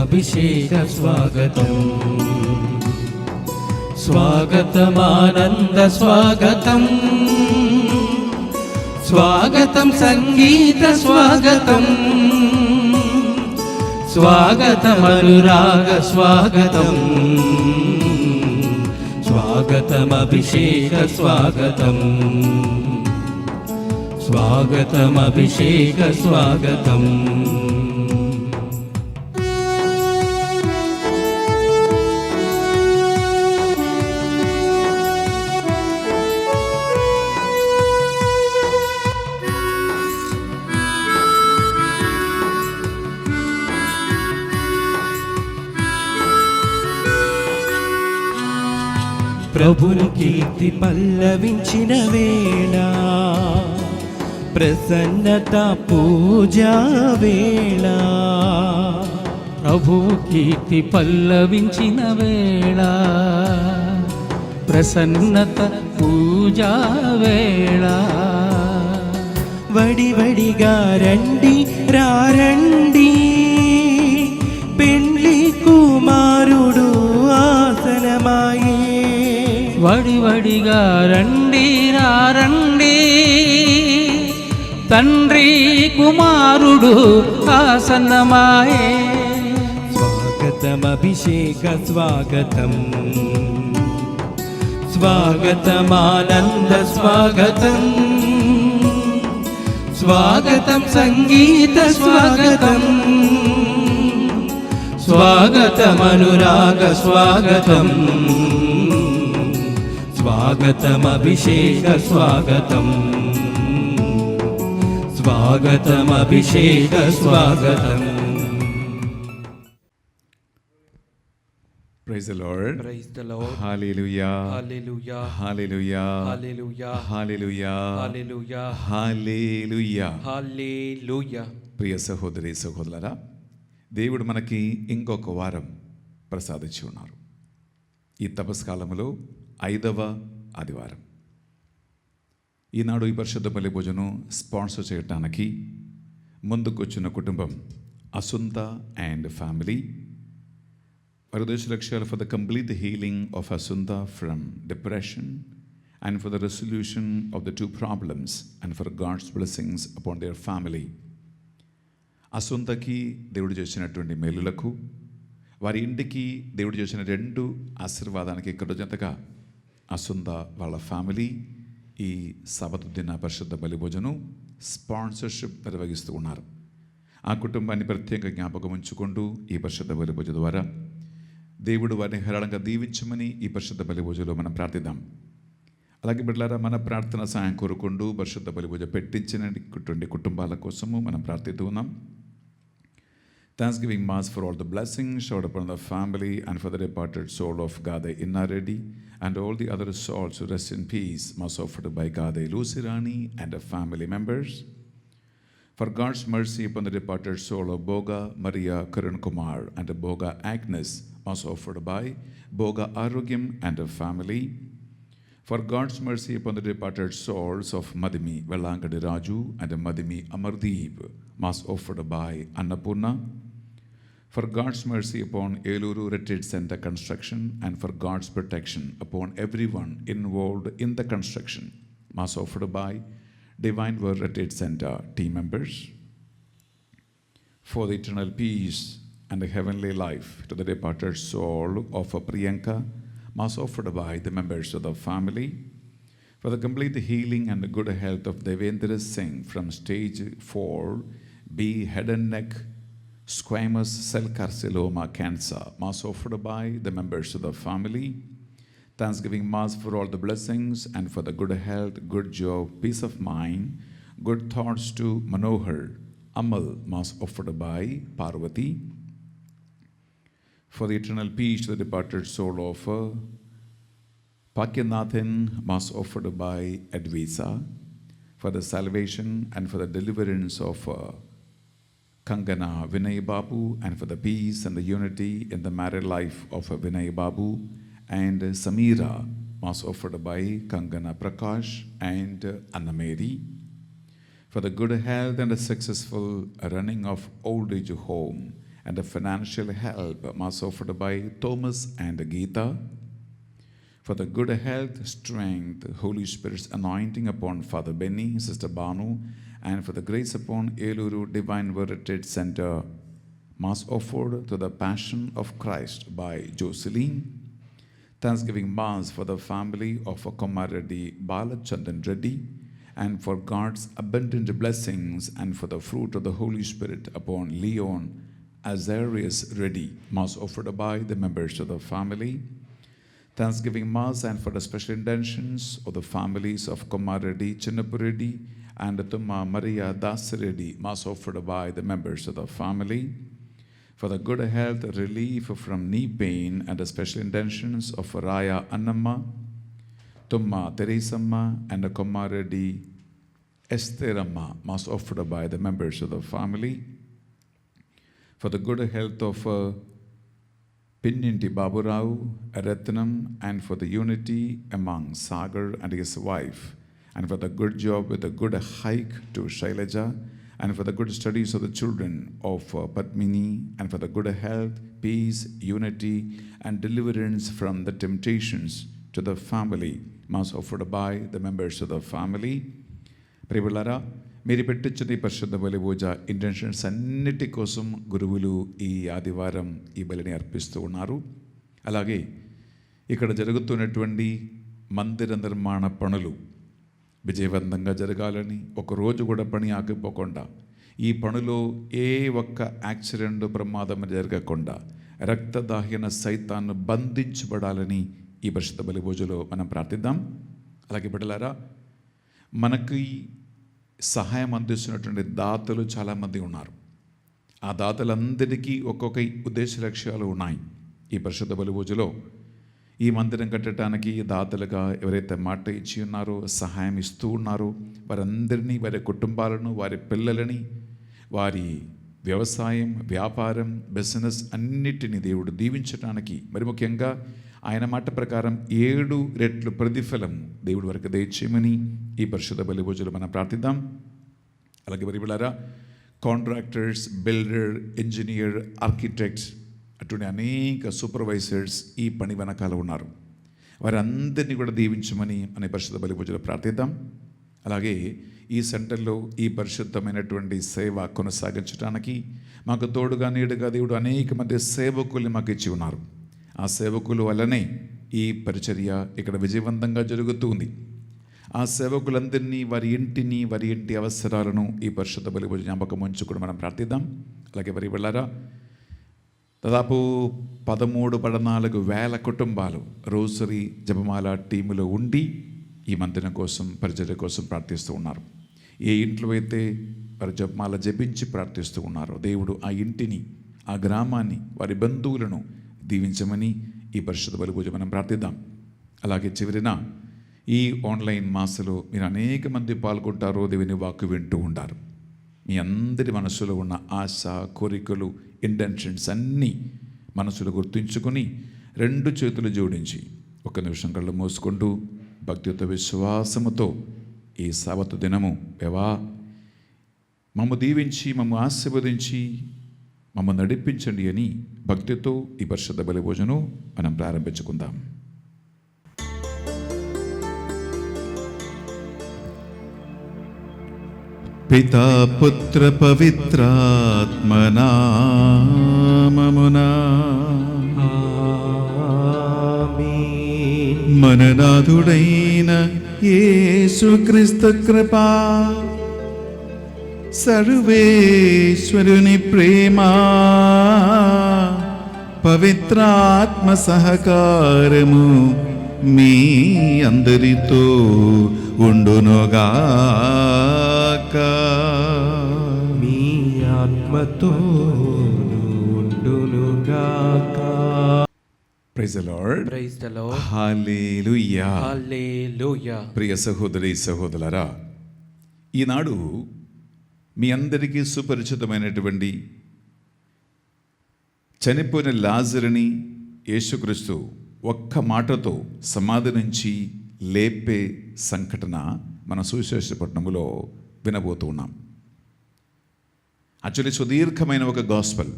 స్వాగతమభిషేక స్వాగతం, స్వాగతమానంద స్వాగతం, స్వాగతం సంగీత స్వాగతం, స్వాగతమనురాగ స్వాగతం, స్వాగతమభిషేక స్వాగతం, స్వాగతమభిషేక స్వాగతం. ప్రభుని కీర్తి పల్లవించిన వేళ, ప్రసన్నత పూజా వేళ. ప్రభువు కీర్తి పల్లవించిన వేళ, ప్రసన్నత పూజా వేళ. వడివడిగా రండి రారండి, పెండ్లి కుమారుడు ఆసనమాయే. వడివడిగా రండి రారండి, తండ్రి కుమారుడు ఆసన్నమాయే. స్వాగతమభిషేక స్వాగతం, స్వాగతమానంద స్వాగతం, స్వాగతం సంగీత స్వాగతం, స్వాగతమనురాగ స్వాగతం, స్వాగతమభిషేక స్వాగతం, స్వాగతమభిషేక స్వాగతం. Praise the Lord. Praise the Lord. Hallelujah. Hallelujah. Hallelujah. Hallelujah. Hallelujah. Hallelujah. Hallelujah. Hallelujah. ప్రియ సహోదరి సహోదరులారా, దేవుడు మనకి ఇంకొక వారం ప్రసాదించి ఉన్నారు. ఈ తపస్కాలంలో 5వ ఆదివారం. ఈనాడు ఈ పరిశుద్ధ బలి భోజనం స్పాన్సర్ చేయడానికి ముందుకొచ్చిన కుటుంబం అసుంత అండ్ ఫ్యామిలీ. వారి ఉద్దేశ లక్ష్యాలు for the complete healing of Asunta from depression and for the resolution of the 2 problems and for God's blessings upon their family. అసుంతకి దేవుడు చేసినటువంటి మేలులకు, వారి ఇంటికి దేవుడు చేసిన 2 ఆశీర్వాదానికి కృతజ్ఞతగా అసుంత వాళ్ళ ఫ్యామిలీ ఈ సబతు దిన పరిశుద్ధ బలి భోజనం స్పాన్సర్షిప్ నిర్వహిస్తూ ఉన్నారు. ఆ కుటుంబాన్ని ప్రత్యేక జ్ఞాపకం ఉంచుకుంటూ ఈ పరిశుద్ధ బలి భోజనం ద్వారా దేవుడు వారిని హేళంగా దీవించమని ఈ పరిశుద్ధ బలి భోజనంలో మనం ప్రార్థిద్దాం. అలాగే బిడ్డలారా, మన ప్రార్థన సాయం కోరుకుంటూ పరిశుద్ధ బలి భోజనం పెట్టించినటువంటి కుటుంబాల కోసము మనం ప్రార్థిస్తూ ఉన్నాం. Thanksgiving Mass for all the blessings showered upon the family and for the departed soul of Gade Innaredi and all the other souls who rest in peace, Mass offered by Gade Lusirani and her family members. For God's mercy upon the departed soul of Boga Maria Karan Kumar and Boga Agnes, Mass offered by Boga Arogyam and her family. For God's mercy upon the departed souls of Madhimi Velangadi Raju and Madhimi Amardeep, Mass offered by Annapurna. For God's mercy upon Eluru Retreat Center construction and for God's protection upon everyone involved in the construction, Mass offered by Divine Word Retreat Center team members. For the eternal peace and the heavenly life to the departed soul of Priyanka, Mass offered by the members of the family. For the complete healing and the good health of Devendra Singh from stage 4 B head and neck squamous cell carcinoma cancer, Mass offered by the members of the family. Thanksgiving Mass for all the blessings and for the good health, good job, peace of mind, good thoughts to Manohar Amal, Mass offered by Parvati. For the eternal peace to the departed soul of Pakyanathan, Mass offered by Advisa. For the salvation and for the deliverance of Kangana Vinay Babu and for the peace and the unity in the married life of Vinay Babu and Samira, Mass offered by Kangana Prakash and Anna Mary. For the good health and the successful running of old age home and a financial help, Mass offered by Thomas and Geeta. For the good health, strength, Holy Spirit's anointing upon Father Benny, Sister Banu, and for the grace upon Eluru Divine Word Retreat Center, Mass offered to the Passion of Christ by Jocelyn. Thanksgiving Mass for the family of Komareddy Balachandan Reddy, and for God's abundant blessings and for the fruit of the Holy Spirit upon Leon Azarius Reddy, Mass offered by the members of the family. Thanksgiving Mass and for the special intentions of the families of Komareddy Chinnapuredi and Tumma Maria Das Reddy, Mass offered by the members of the family. For the good health, relief from knee pain and the special intentions of Raya Annamma, Tumma Teresamma and the Komareddy Esteramma, Mass offered by the members of the family. For the good health of Pinninti Baburao, Ratnam, and for the unity among Sagar and his wife, and for the good job with a good hike to Shailaja, and for the good studies of the children of Padmini, and for the good health, peace, unity, and deliverance from the temptations to the family, Mass offered by the members of the family. ప్రియులారా, మీరు పెట్టించిన ఈ పరిశుద్ధ బలి పూజ intentions అన్నిటి కోసం గురువులు ఈ ఆదివారం ఈ బలిని అర్పిస్తూ ఉన్నారు. అలాగే ఇక్కడ జరుగుతున్నటువంటి మందిర నిర్మాణ పనులు విజయవంతంగా జరగాలని, ఒకరోజు కూడా పని ఆగిపోకుండా, ఈ పనిలో ఏ ఒక్క యాక్సిడెంట్ ప్రమాదం జరగకుండా రక్తదాహ్యన సైతాన్ని బంధించబడాలని ఈ పరిశుద్ధ బలి పూజలో మనం ప్రార్థిద్దాం. అలాగే బిడ్డలారా, మనకి సహాయం అందిస్తున్నటువంటి దాతలు చాలామంది ఉన్నారు. ఆ దాతలందరికీ ఒక్కొక్క ఉద్దేశ లక్ష్యాలు ఉన్నాయి. ఈ పరిశుద్ధ బలి పూజలో ఈ మందిరం కట్టడానికి దాతలుగా ఎవరైతే మాట ఇచ్చి ఉన్నారో, సహాయం ఇస్తూ ఉన్నారో, వారందరినీ, వారి కుటుంబాలను, వారి పిల్లలని, వారి వ్యవసాయం, వ్యాపారం, బిజినెస్ అన్నిటినీ దేవుడు దీవించడానికి, మరి ముఖ్యంగా ఆయన మాట ప్రకారం 7 రెట్లు ప్రతిఫలం దేవుడి వరకు దయచేయమని ఈ పరిశుద్ధ బలి పూజలు మనం ప్రార్థిద్దాం. అలాగే పరిబిలారా, కాంట్రాక్టర్స్, బిల్డర్, ఇంజనీర్, ఆర్కిటెక్ట్స్, అటువంటి అనేక సూపర్వైజర్స్ ఈ పని వెనకాల ఉన్నారు. వారందరినీ కూడా దీవించమని అనే పరిశుద్ధ బలి పూజలు ప్రార్థిద్దాం. అలాగే ఈ సెంటర్లో ఈ పరిశుద్ధమైనటువంటి సేవ కొనసాగించడానికి మాకు తోడుగా నీడుగా దేవుడు అనేక మంది సేవకుల్ని మాకు ఇచ్చి ఉన్నారు. ఆ సేవకుల వల్లనే ఈ పరిచర్య ఇక్కడ విజయవంతంగా జరుగుతూ ఉంది. ఆ సేవకులందరినీ, వారి ఇంటిని, వారి ఇంటి అవసరాలను ఈ పరిశుద్ధ బలి పూజ జ్ఞాపకం ఉంచుకుని మనం ప్రార్థిద్దాం. అలాగే మరి వెళ్ళారా, దాదాపు 13-14 వేల కుటుంబాలు రోసరీ జపమాల టీములో ఉండి ఈ మందిరం కోసం, పరిచర్య కోసం ప్రార్థిస్తూ ఉన్నారు. ఏ ఇంట్లో అయితే వారి జపమాల జపించి ప్రార్థిస్తూ ఉన్నారో దేవుడు ఆ ఇంటిని, ఆ గ్రామాన్ని, వారి బంధువులను దీవించమని ఈ పరిశుద్ధ బలి పూజ మనం ప్రార్థిద్దాం. అలాగే చివరిన ఈ ఆన్లైన్ మాసలో మీరు అనేక మంది పాల్గొంటారో, దేవుని వాక్కు వింటూ ఉంటారు. మీ అందరి మనసులో ఉన్న ఆశ, కోరికలు, ఇంటెన్షన్స్ అన్నీ మనసులో గుర్తుంచుకొని 2 చేతులు జోడించి 1 నిమిషం కళ్ళు మూసుకుంటూ భక్తితో, విశ్వాసముతో ఈ సాబతు దినము దేవా మమ్ము దీవించి, మమ్ము ఆశీర్వదించి, మమ్మ నడిపించండి అని భక్తితో ఈ పరిశుద్ధ బలి పూజను మనం ప్రారంభించుకుందాం. పితా పుత్ర పవిత్రాత్మ నామమునా ఆమేన్. మననాథుడైన యేసుక్రీస్తు కృపా, సర్వేశ్వరుని ప్రేమ, పవిత్రాత్మ సహకారము మీ అందరితో ఉండునుగాక. మీ ఆత్మతో ఉండునుగాక. Praise the lord. Praise the Lord. Hallelujah. Hallelujah. ప్రియ సహోదరి సహోదరులారా, ఈనాడు మీ అందరికీ సుపరిచితమైనటువంటి చనిపోయిన లాజరుని యేసుక్రీస్తు ఒక్క మాటతో సమాధి నుంచి లేపే సంఘటన మన సువిశేషపట్నములో వినబోతూ ఉన్నాం. యాక్చువల్లీ సుదీర్ఘమైన ఒక గాస్పల్.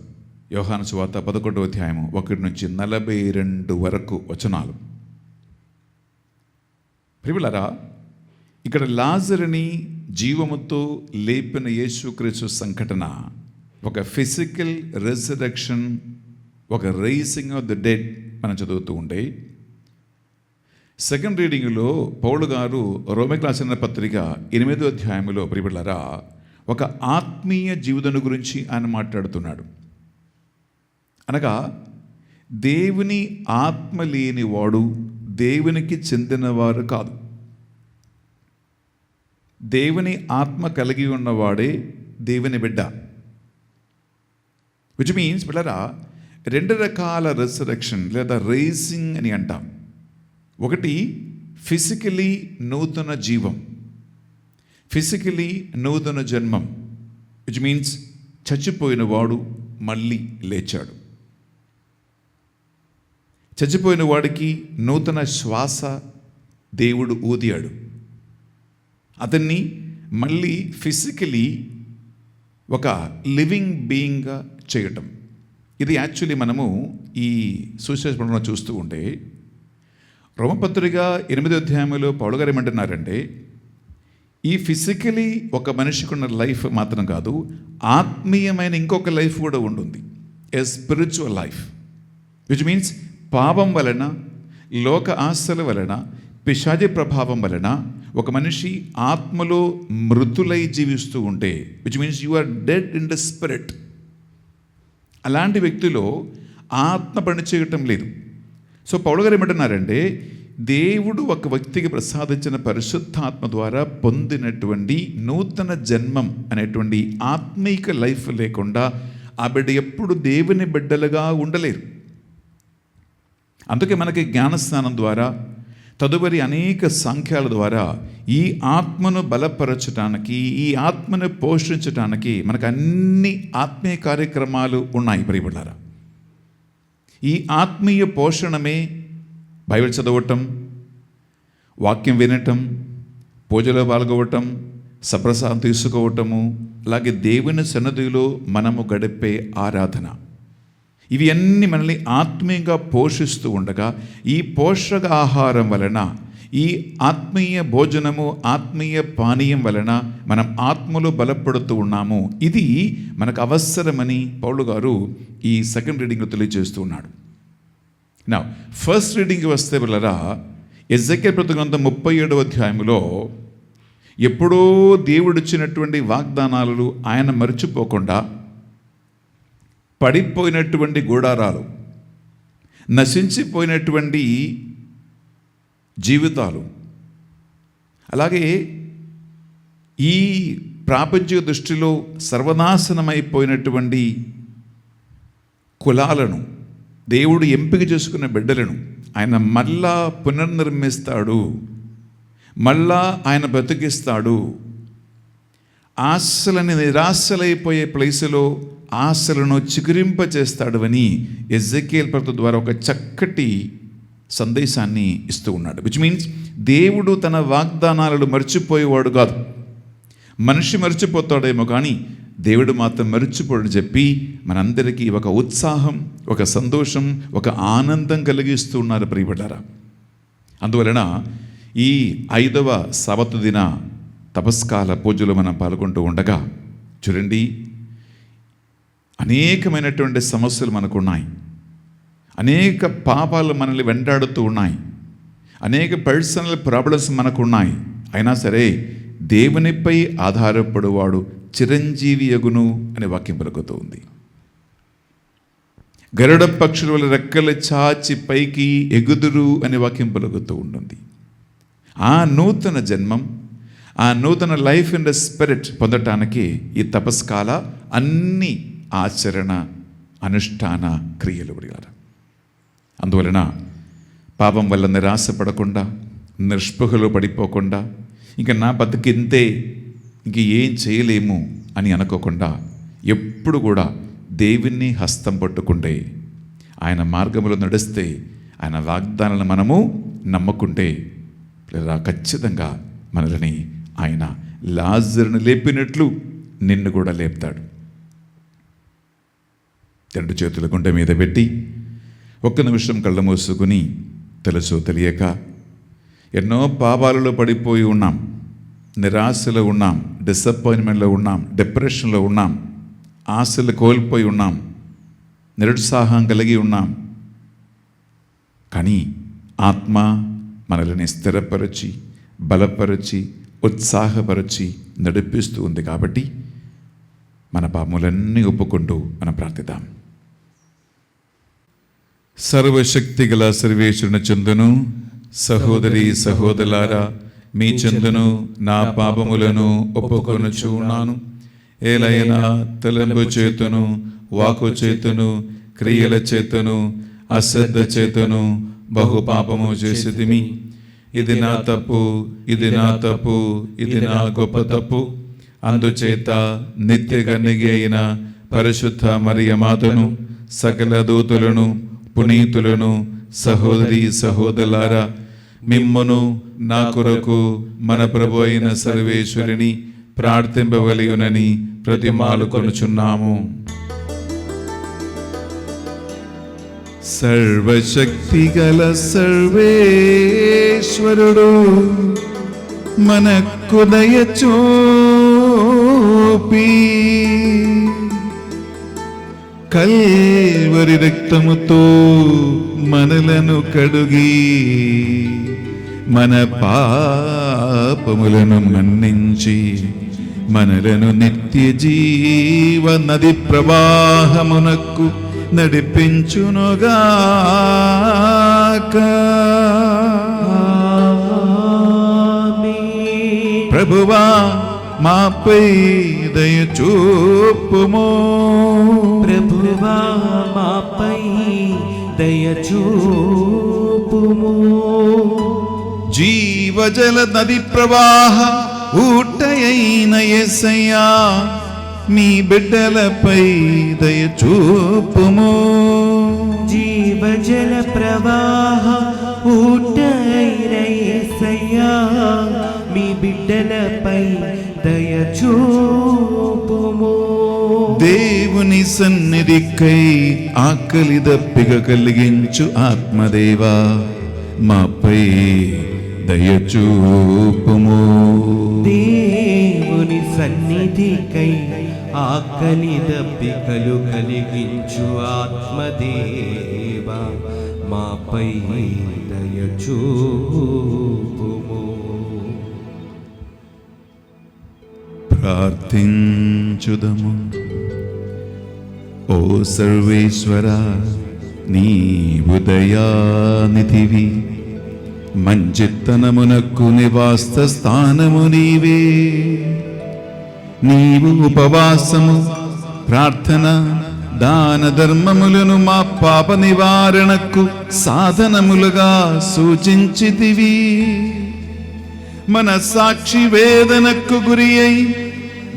యోహాను సువార్త 11వ అధ్యాయము 1-42 వరకు వచనాలు. ప్రియులారా, ఇక్కడ లాజరుని జీవముతో లేపిన యేసుక్రీస్తు సంఘటన ఒక ఫిజికల్ రెజరెక్షన్, ఒక రైజింగ్ ఆఫ్ ద డెడ్ మనం చదువుతూ ఉండే. సెకండ్ రీడింగ్లో పౌలు గారు రోమికి రాసిన పత్రిక 8వ అధ్యాయంలో ప్రియులారా ఒక ఆత్మీయ జీవితం గురించి ఆయన మాట్లాడుతున్నాడు. అనగా దేవుని ఆత్మ లేనివాడు దేవునికి చెందినవారు కాదు. దేవుని ఆత్మ కలిగి ఉన్నవాడే దేవుని బిడ్డ. విచ్ మీన్స్ పిల్లరా, 2 రకాల రెసరెక్షన్ లేదా రైజింగ్ అని అంటాం. ఒకటి ఫిజికలీ నూతన జీవం, ఫిజికలీ నూతన జన్మం, విచ్ మీన్స్ చచ్చిపోయిన వాడు మళ్ళీ లేచాడు. చచ్చిపోయిన వాడికి నూతన శ్వాస దేవుడు ఊదియాడు, అతన్ని మళ్ళీ ఫిజికలీ ఒక లివింగ్ బీయింగ్గా చేయటం. ఇది యాక్చువల్లీ మనము ఈ సువిశేషంలో చూస్తూ ఉంటే రోమపత్రిక 8వ అధ్యాయంలో పౌలు గారు ఏమంటున్నారంటే, ఈ ఫిజికలీ ఒక మనిషికి ఉన్న లైఫ్ మాత్రం కాదు, ఆత్మీయమైన ఇంకొక లైఫ్ కూడా ఉంటుంది, a spiritual life. Which means పాపం వలన, లోక ఆశల వలన, పిశాచి ప్రభావం వలన ఒక మనిషి ఆత్మలో మృతులై జీవిస్తూ ఉంటే, which means you are dead in the spirit. అలాంటి వ్యక్తిలో ఆత్మ పనిచేయటం లేదు. సో పౌలు గారు ఏమంటున్నారంటే, దేవుడు ఒక వ్యక్తికి ప్రసాదించిన పరిశుద్ధాత్మ ద్వారా పొందినటువంటి నూతన జన్మం అనేటువంటి ఆత్మీక లైఫ్ లేకుండా ఆ బిడ్డ ఎప్పుడు దేవుని బిడ్డలుగా ఉండలేరు. అందుకే మనకి జ్ఞానస్నానం ద్వారా, తదుపరి అనేక సాంఖ్యాల ద్వారా ఈ ఆత్మను బలపరచడానికి, ఈ ఆత్మను పోషించడానికి మనకు అన్ని ఆత్మీయ కార్యక్రమాలు ఉన్నాయి ప్రియబిడ్డలారా. ఈ ఆత్మీయ పోషణమే బైబిల్ చదవటం, వాక్యం వినటం, పూజలో పాల్గొవటం, సప్రసాదం తీసుకోవటము, అలాగే దేవుని సన్నిధిలో మనము గడిపే ఆరాధన. ఇవి అన్నీ మనల్ని ఆత్మీయంగా పోషిస్తూ ఉండగా ఈ పోషక ఆహారం వలన, ఈ ఆత్మీయ భోజనము, ఆత్మీయ పానీయం వలన మనం ఆత్మలో బలపడుతూ ఉన్నాము. ఇది మనకు అవసరమని పౌలు గారు ఈ సెకండ్ రీడింగ్లో తెలియజేస్తూ ఉన్నాడు. నా ఫస్ట్ రీడింగ్కి వస్తే పిల్లరా, ఎజెకియెలు ప్రవక్త గ్రంథం 37వ అధ్యాయంలో ఎప్పుడో దేవుడిచ్చినటువంటి వాగ్దానాలు ఆయన మర్చిపోకుండా, పడిపోయినటువంటి గుడారాలు, నశించిపోయినటువంటి జీవితాలు, అలాగే ఈ ప్రాపంచిక దృష్టిలో సర్వనాశనమైపోయినటువంటి కులాలను, దేవుడు ఎంపిక చేసుకున్న బిడ్డలను ఆయన మళ్ళా పునర్నిర్మిస్తాడు, మళ్ళా ఆయన బ్రతికిస్తాడు. ఆశలని నిరాశలైపోయే ప్లేసులో ఆశలను చిగురింపచేస్తాడు అని ఎజెకియెలు ప్రవక్త ద్వారా ఒక చక్కటి సందేశాన్ని ఇస్తూ ఉన్నాడు. విచ్ మీన్స్ దేవుడు తన వాగ్దానాలను మర్చిపోయేవాడు కాదు. మనిషి మర్చిపోతాడేమో కానీ దేవుడు మాత్రం మర్చిపోడు చెప్పి మనందరికీ ఒక ఉత్సాహం, ఒక సంతోషం, ఒక ఆనందం కలిగిస్తూ ఉన్నారు ప్రియబిడ్డలారా. అందువలన ఈ 5వ సబతు దిన తపస్కాల పూజలు మనం పాల్గొంటూ ఉండగా చూడండి, అనేకమైనటువంటి సమస్యలు మనకున్నాయి, అనేక పాపాలు మనల్ని వెంటాడుతూ ఉన్నాయి, అనేక పర్సనల్ ప్రాబ్లమ్స్ మనకున్నాయి. అయినా సరే దేవునిపై ఆధారపడువాడు చిరంజీవి యగును అనే వాక్యం పలుకుతూ ఉంది. గరుడ పక్షుల వల్ల రెక్కలు చాచి పైకి ఎగుదురు అనే వాక్యం పలుకుతూ ఉంటుంది. ఆ నూతన జన్మం, ఆ నూతన లైఫ్ ఇన్ ద స్పిరిట్ పొందటానికి ఈ తపస్కాల అన్ని ఆచరణ, అనుష్ఠాన క్రియలు ఉడిగారు. అందువలన పాపం వల్ల నిరాశపడకుండా, నిస్పృహలో పడిపోకుండా, ఇంకా నా బతికింతే, ఇంక ఏం చేయలేము అని అనుకోకుండా ఎప్పుడు కూడా దేవుణ్ణి హస్తం పట్టుకుంటే, ఆయన మార్గంలో నడిస్తే, ఆయన వాగ్దానాలను మనము నమ్ముకుంటే లేదా ఖచ్చితంగా మనల్ని ఆయన లాజరును లేపినట్లు నిన్ను కూడా లేపుతాడు. 2 చేతుల గుండె మీద పెట్టి ఒక్క నిమిషం కళ్ళు మూసుకుని తెలుసో తెలియక ఎన్నో పాపాలలో పడిపోయి ఉన్నాం, నిరాశలో ఉన్నాం, డిసప్పాయింట్మెంట్లో ఉన్నాం, డిప్రెషన్లో ఉన్నాం, ఆశలు కోల్పోయి ఉన్నాం, నిరుత్సాహం కలిగి ఉన్నాం. కానీ ఆత్మ మనల్ని స్థిరపరిచి, బలపరిచి, ఉత్సాహపరిచి నడిపిస్తూ ఉంది. కాబట్టి మన పాపములన్నీ ఒప్పుకుంటూ మనం ప్రార్థిద్దాం. సర్వశక్తి గల సర్వేశ్వరుని చెందును, సహోదరి సహోదరులారా, మీ చెందును నా పాపములను ఒప్పుకొనుచున్నాను. ఏలైనా తలంపు చేతును, వాకు చేతును, క్రియల చేతును, అశ్రద్ధ చేతును బహు పాపము చేసితిమి. ఇది నా తప్పు, ఇది నా తప్పు, ఇది నా గొప్ప తప్పు. అందుచేత నిత్య కన్యక అయిన పరిశుద్ధ మరియమాతను, సకల దూతులను, పునీతులను, సహోదరి సహోదరులారా, మిమ్మును నా కొరకు మన ప్రభు అయిన సర్వేశ్వరుని ప్రార్థింపవలయునని ప్రతిమాలు కొనుచున్నాము. సర్వశక్తి గల సర్వేశ్వరుడు మనకు దయ చూపి కల్వరి రక్తముతో మనలను కడుగి మన పాపములను మన్నించి మనలను నిత్య జీవ నది ప్రవాహమునకు నడిపించునుగాక. ప్రభువా మాపై దయ చూపుము. ప్రభువా మాపై దయ చూపుము. జీవజల నది ప్రవాహ ఊటయైన యేసయ్యా, నీ బిడ్డలపై దయ చూపుము. జీవజల ప్రవాహ ఊటైన యేసయ్యా, మీ బిడ్డలపై దయ చూపుము. దేవుని సన్నిధికై ఆకలి దప్పిక కలిగించు ఆత్మదేవా, మాపై దయ చూపుము. దేవుని సన్నిధికై ఆకలి దప్పికలు కలిగించు ఆత్మదేవా, మాపై దయ చూపుము. ప్రార్థించుదము. ఓ సర్వేశ్వర, నీవు దయానిధివి, మంచిత్తనమునకు నివాస స్థానము నీవే. నీవు ఉపవాసము, ప్రార్థన, దాన ధర్మములను మా పాప నివారణకు సాధనములుగా సూచించితివి. మన సాక్షి వేదనకు గురి అయి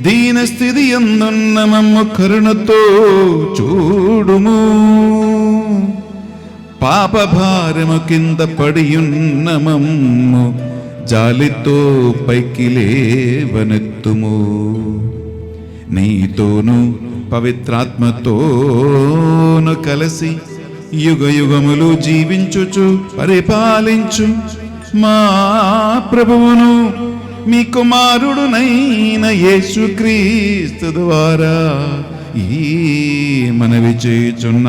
దీన స్థితి యందున్న మమ్ము కరుణతో చూడుము. పాప భారము కింద పడియున్న మమ్ము జాలితో పైకి లేవనెత్తుము. నీతోను పవిత్రాత్మతోను కలిసి యుగ యుగములు జీవించుచు పరిపాలించు మా ప్రభువును, మీ కుమారుడునైన యేసుక్రీస్తు ద్వారా ఈ మనవి చేయుచున్నాము.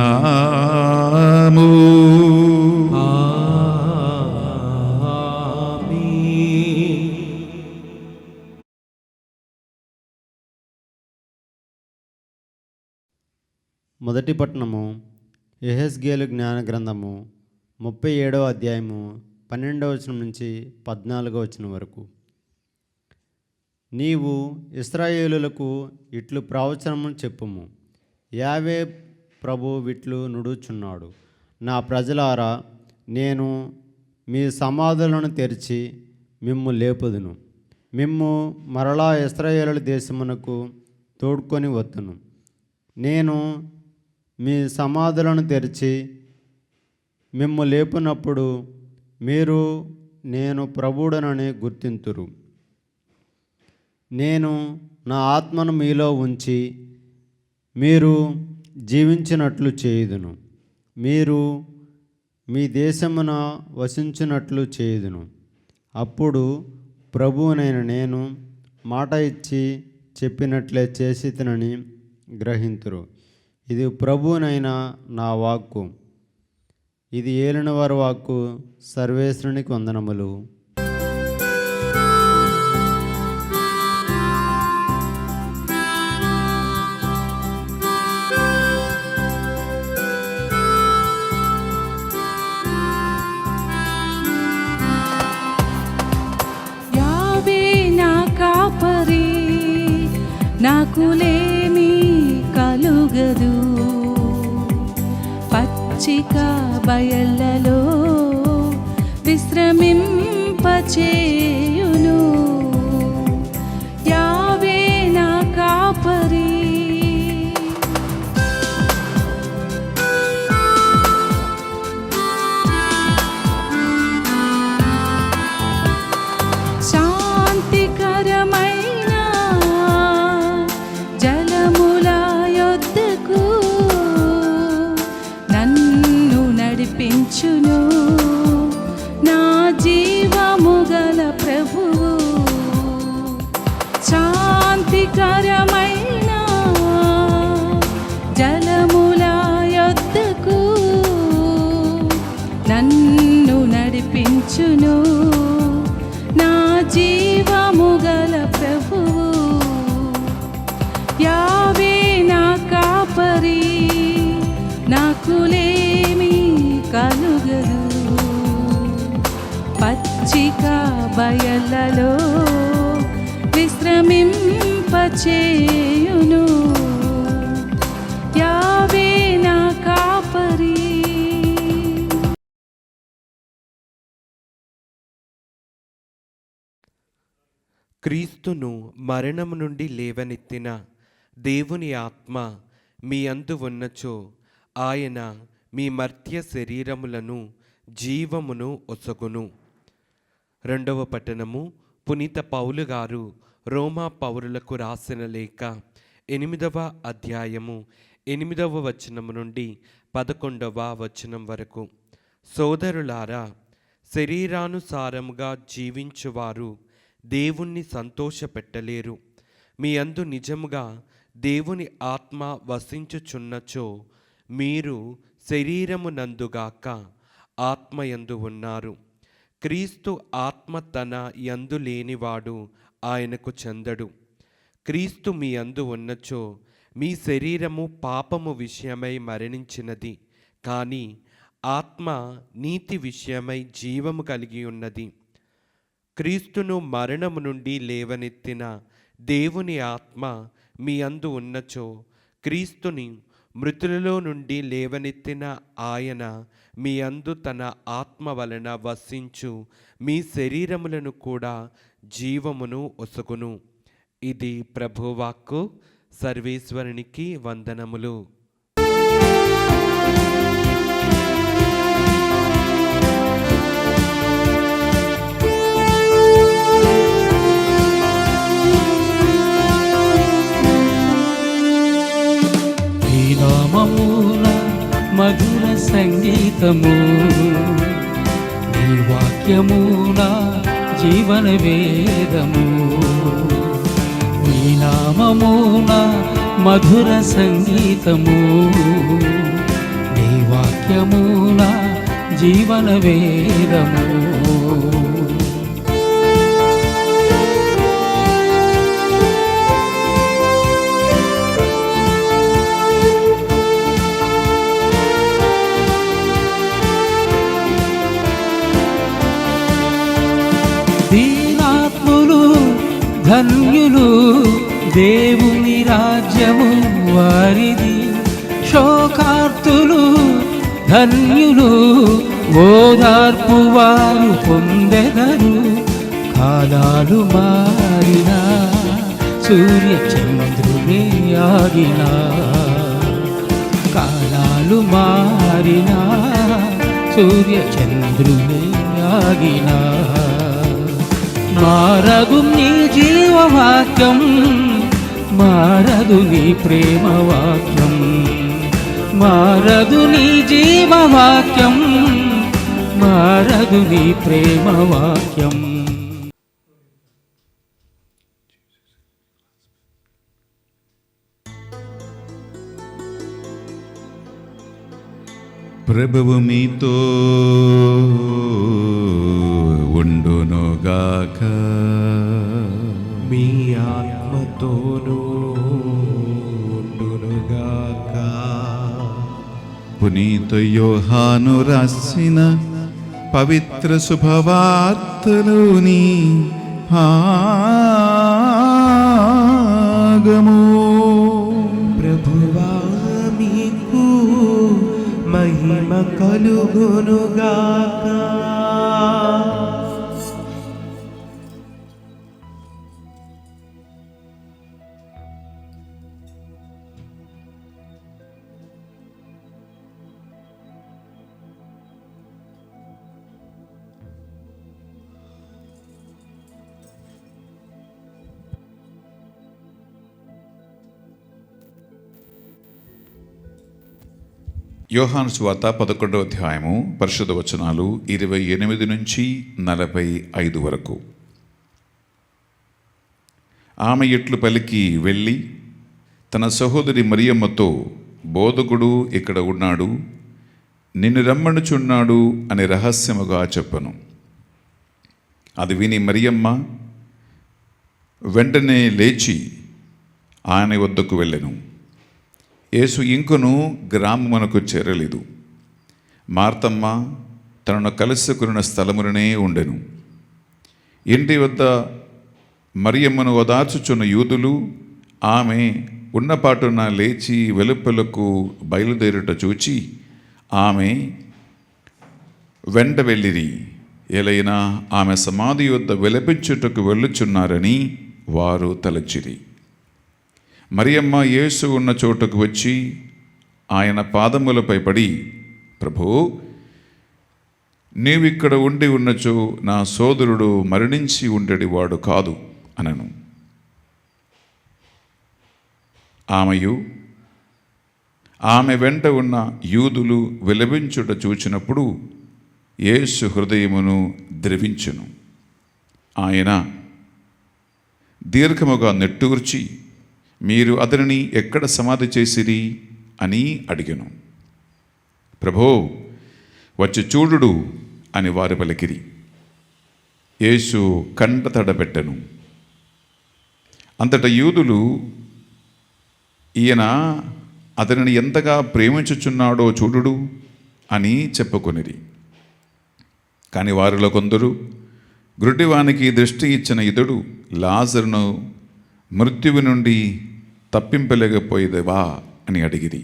మొదటి పట్టణము యెహెజ్కేలు జ్ఞాన గ్రంథము 37వ అధ్యాయము 12వ వచనం నుంచి 14వ వచనం వరకు. నీవు ఇశ్రాయేలులకు ఇట్లు ప్రవచనము చెప్పుము. యావే ప్రభు విట్లు నుడుచున్నాడు. నా ప్రజలారా, నేను మీ సమాధులను తెరిచి మిమ్ము లేపుదును. మిమ్ము మరలా ఇశ్రాయేలు దేశమునకు తోడ్కొని వత్తును. నేను మీ సమాధులను తెరిచి మిమ్ము లేపునప్పుడు మీరు నేను ప్రభువుడనని గుర్తింతురు. నేను నా ఆత్మను మీలో ఉంచి మీరు జీవించినట్లు చేయుదును. మీరు మీ దేశమున వసించినట్లు చేయుదును. అప్పుడు ప్రభువునైన నేను మాట ఇచ్చి చెప్పినట్లే చేసితినని గ్రహింతురు. ఇది ప్రభువునైన నా వాక్కు. ఇది ఏలినవారి వాక్కు. సర్వేశ్వరునికి వందనములు. నాకులేమీ కలుగదు. పచ్చిక బయళ్ళలో విశ్రమింపచేయును. యావే నా కాపరి. నడిపించును నా జీవము గల ప్రభువు. శాంతికరమైన జలముల యొద్దకు నన్ను నడిపించును నా జీవము గల ప్రభువు. యావే నా కాపరి. నాకులేమీ కలుగదు. పచ్చిక బయళ్ళలో విశ్రమింపచేయును. యావే నా కాపరి. క్రీస్తును మరణము నుండి లేవనెత్తిన దేవుని ఆత్మ మీ అందు ఉన్నచో ఆయన మీ మర్త్య శరీరములను జీవమును ఒసగును. రెండవ పట్టణము. పునీత పౌలు గారు రోమా పౌరులకు రాసిన లేఖ 8వ అధ్యాయము 8వ వచనము నుండి 11వ వచనం వరకు. సోదరులారా, శరీరానుసారముగా జీవించువారు దేవుణ్ణి సంతోషపెట్టలేరు. మీ అందు నిజముగా దేవుని ఆత్మ వసించుచున్నచో మీరు శరీరమునందుగాక ఆత్మయందు ఉన్నారు. క్రీస్తు ఆత్మ తన యందు లేనివాడు ఆయనకు చెందడు. క్రీస్తు మీ యందు ఉన్నచో మీ శరీరము పాపము విషయమై మరణించినది, కానీ ఆత్మ నీతి విషయమై జీవము కలిగి ఉన్నది. క్రీస్తును మరణము నుండి లేవనెత్తిన దేవుని ఆత్మ మీ యందు ఉన్నచో క్రీస్తుని మృతులలో నుండి లేవనెత్తిన ఆయన మీ అందు తన ఆత్మ వలన వసించు మీ శరీరములను కూడా జీవమును ఒసగును. ఇది ప్రభువాక్కు. సర్వేశ్వరునికి వందనములు. నామమున మధుర సంగీతము, నీ వాక్యమున జీవన వేదము. నీ నామమున మధుర సంగీతము, నీ వాక్యమున జీవన వేదము. దీనాత్ములు ధన్యులు, దేవుని రాజ్యము వారిది. శోకార్తులు ధన్యులు, ఓదార్పు వారు పొందెదరు. కాలాలు మారినా సూర్య చంద్రులే ఆగినా, కాలాలు మారినా సూర్య చంద్రులే ఆగినా, మారదు నీ జీవవాక్యం, మారదు నీ ప్రేమ వాక్యం. మారదు నీ జీవవాక్యం, మారదు నీ ప్రేమ వాక్యం. ప్రభువు మీతో ఉండునుగాక. మీ ఆత్మతోనూ ఉండునుగాక. పునీత యోహాను రాసిన పవిత్ర శుభవార్తలోని భాగము. ప్రభువా మీకు మహిమ కలుగునుగాక. యోహాను సువార్త 11వ అధ్యాయము పరిశుద్ధ వచనాలు 28 నుంచి 45 వరకు. ఆమె ఇట్లు పలికి వెళ్ళి తన సహోదరి మరియమ్మతో, బోధకుడు ఇక్కడ ఉన్నాడు, నిన్ను రమ్మనుచున్నాడు అని రహస్యముగా చెప్పను. అది విని మరియమ్మ వెంటనే లేచి ఆయన వద్దకు వెళ్ళెను. యేసు ఇంకను గ్రామమునకు చేరలేదు. మార్తమ్మ తనను కలుసుకున్న స్థలములనే ఉండెను. ఇంటి వద్ద మరియమ్మను ఓదార్చుచున్న యూదులు ఆమె ఉన్నపాటున లేచి వెలుపలకు బయలుదేరుట చూచి ఆమె వెంట వెళ్ళిరి. ఎలైనా ఆమె సమాధి వద్ద విలపించుటకు వెళ్ళుచున్నారని వారు తలచిరి. మరియమ్మ యేసు ఉన్న చోటుకు వచ్చి ఆయన పాదములపై పడి, ప్రభూ, నీవిక్కడ ఉండి ఉన్నచో నా సోదరుడు మరణించి ఉండేవాడు కాదు అనను. ఆమె వెంట ఉన్న యూదులు విలపించుట చూచినప్పుడు యేసు హృదయమును ద్రవించెను. ఆయన దీర్ఘముగా నిట్టూర్చి, మీరు అతనిని ఎక్కడ సమాధి చేసిరి అని అడిగెను. ప్రభో, వచ్చి చూడుడు అని వారు పలికిరి. యేసు కంట తడబెట్టెను. అంతటా యూదులు ఈయన అతనిని ఎంతగా ప్రేమించుచున్నాడో చూడుడు అని చెప్పుకొనిరి. కానీ వారిలో కొందరు, గ్రుడ్డివానికి దృష్టి ఇచ్చిన ఇతడు లాజరును మృత్యువు నుండి తప్పింపలేకపోయేదేవా అని అడిగిరి.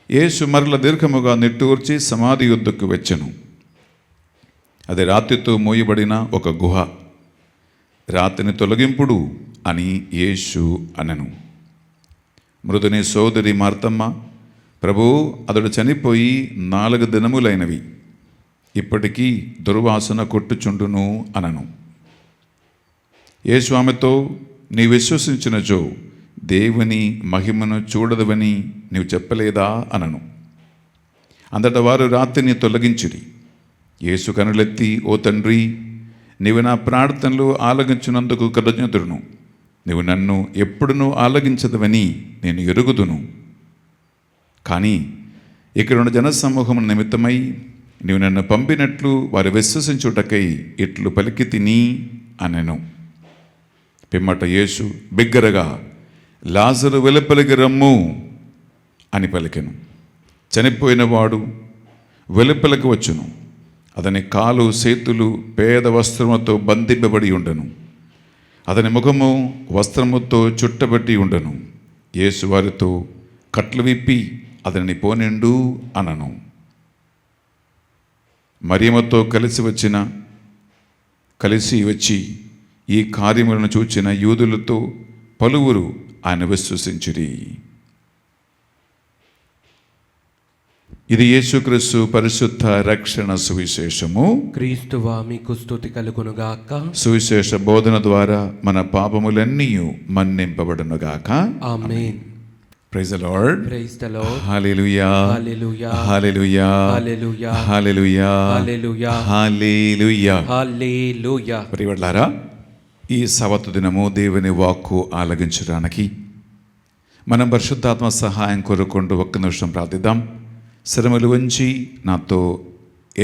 యేసు మరల దీర్ఘముగా నిట్టూర్చి సమాధి యొద్దకు వచ్చెను. అది రాతితో మోయబడిన ఒక గుహ. రాతిని తొలగింపుడు అని యేసు అనెను. మృదుని సోదరి మార్తమ్మ, ప్రభూ, అతడు చనిపోయి 4 దినములైనవి, ఇప్పటికీ దుర్వాసన కొట్టుచుండును అనను. యేసు ఆమెతో, నీ విశ్వసించినచో దేవుని మహిమను చూడదవని నీవు చెప్పలేదా అనను. అంతటా వారు రాత్రిని తొలగించిరి. యేసు కనులెత్తి, ఓ తండ్రి, నీవు నా ప్రార్థనలు ఆలగించినందుకు కృతజ్ఞతుడును. నీవు నన్ను ఎప్పుడునూ ఆలగించదవని నేను ఎరుగుదును. కానీ ఇక్కడున్న జనసమూహం నిమిత్తమై నీవు నన్ను పంపినట్లు వారు విశ్వసించుటకై ఇట్లు పలికి తిని అనెను. పిమ్మట యేసు బిగ్గరగా, లాజరు వెలుపలికి రమ్ము అని పలికెను. చనిపోయిన వాడు వెలుపలికి వచ్చును. అతని కాలు చేతులు పేద వస్త్రముతో బంధింపబడి ఉండను. అతని ముఖము వస్త్రముతో చుట్టబెట్టి ఉండను. యేసు వారితో, కట్లు విప్పి అతనిని పోనిండు అనను. మరియమ్మతో కలిసి వచ్చి ఈ కార్యములను చూచిన యూదులతో పలువురు ఆయన విశ్వసించిరి. ఇది యేసుక్రీస్తు పరిశుద్ధ రక్షణ సువిశేషము. క్రీస్తువా మీకు స్తుతి కలుగునుగాక. సువిశేష బోధన ద్వారా మన పాపములన్నీ మన్నింపబడునుగాక. ఆమేన్. Praise the Lord. Praise the Lord. Hallelujah. Hallelujah. Hallelujah. Hallelujah. Hallelujah. Hallelujah. Hallelujah. Hallelujah. ప్రియవారులారా, ఈ సవతు దినము దేవుని వాక్కు ఆలగించడానికి మనం పరిశుద్ధాత్మ సహాయం కోరుకుంటూ ఒక్క నిమిషం ప్రార్థిద్దాం. శ్రమలు వంచి నాతో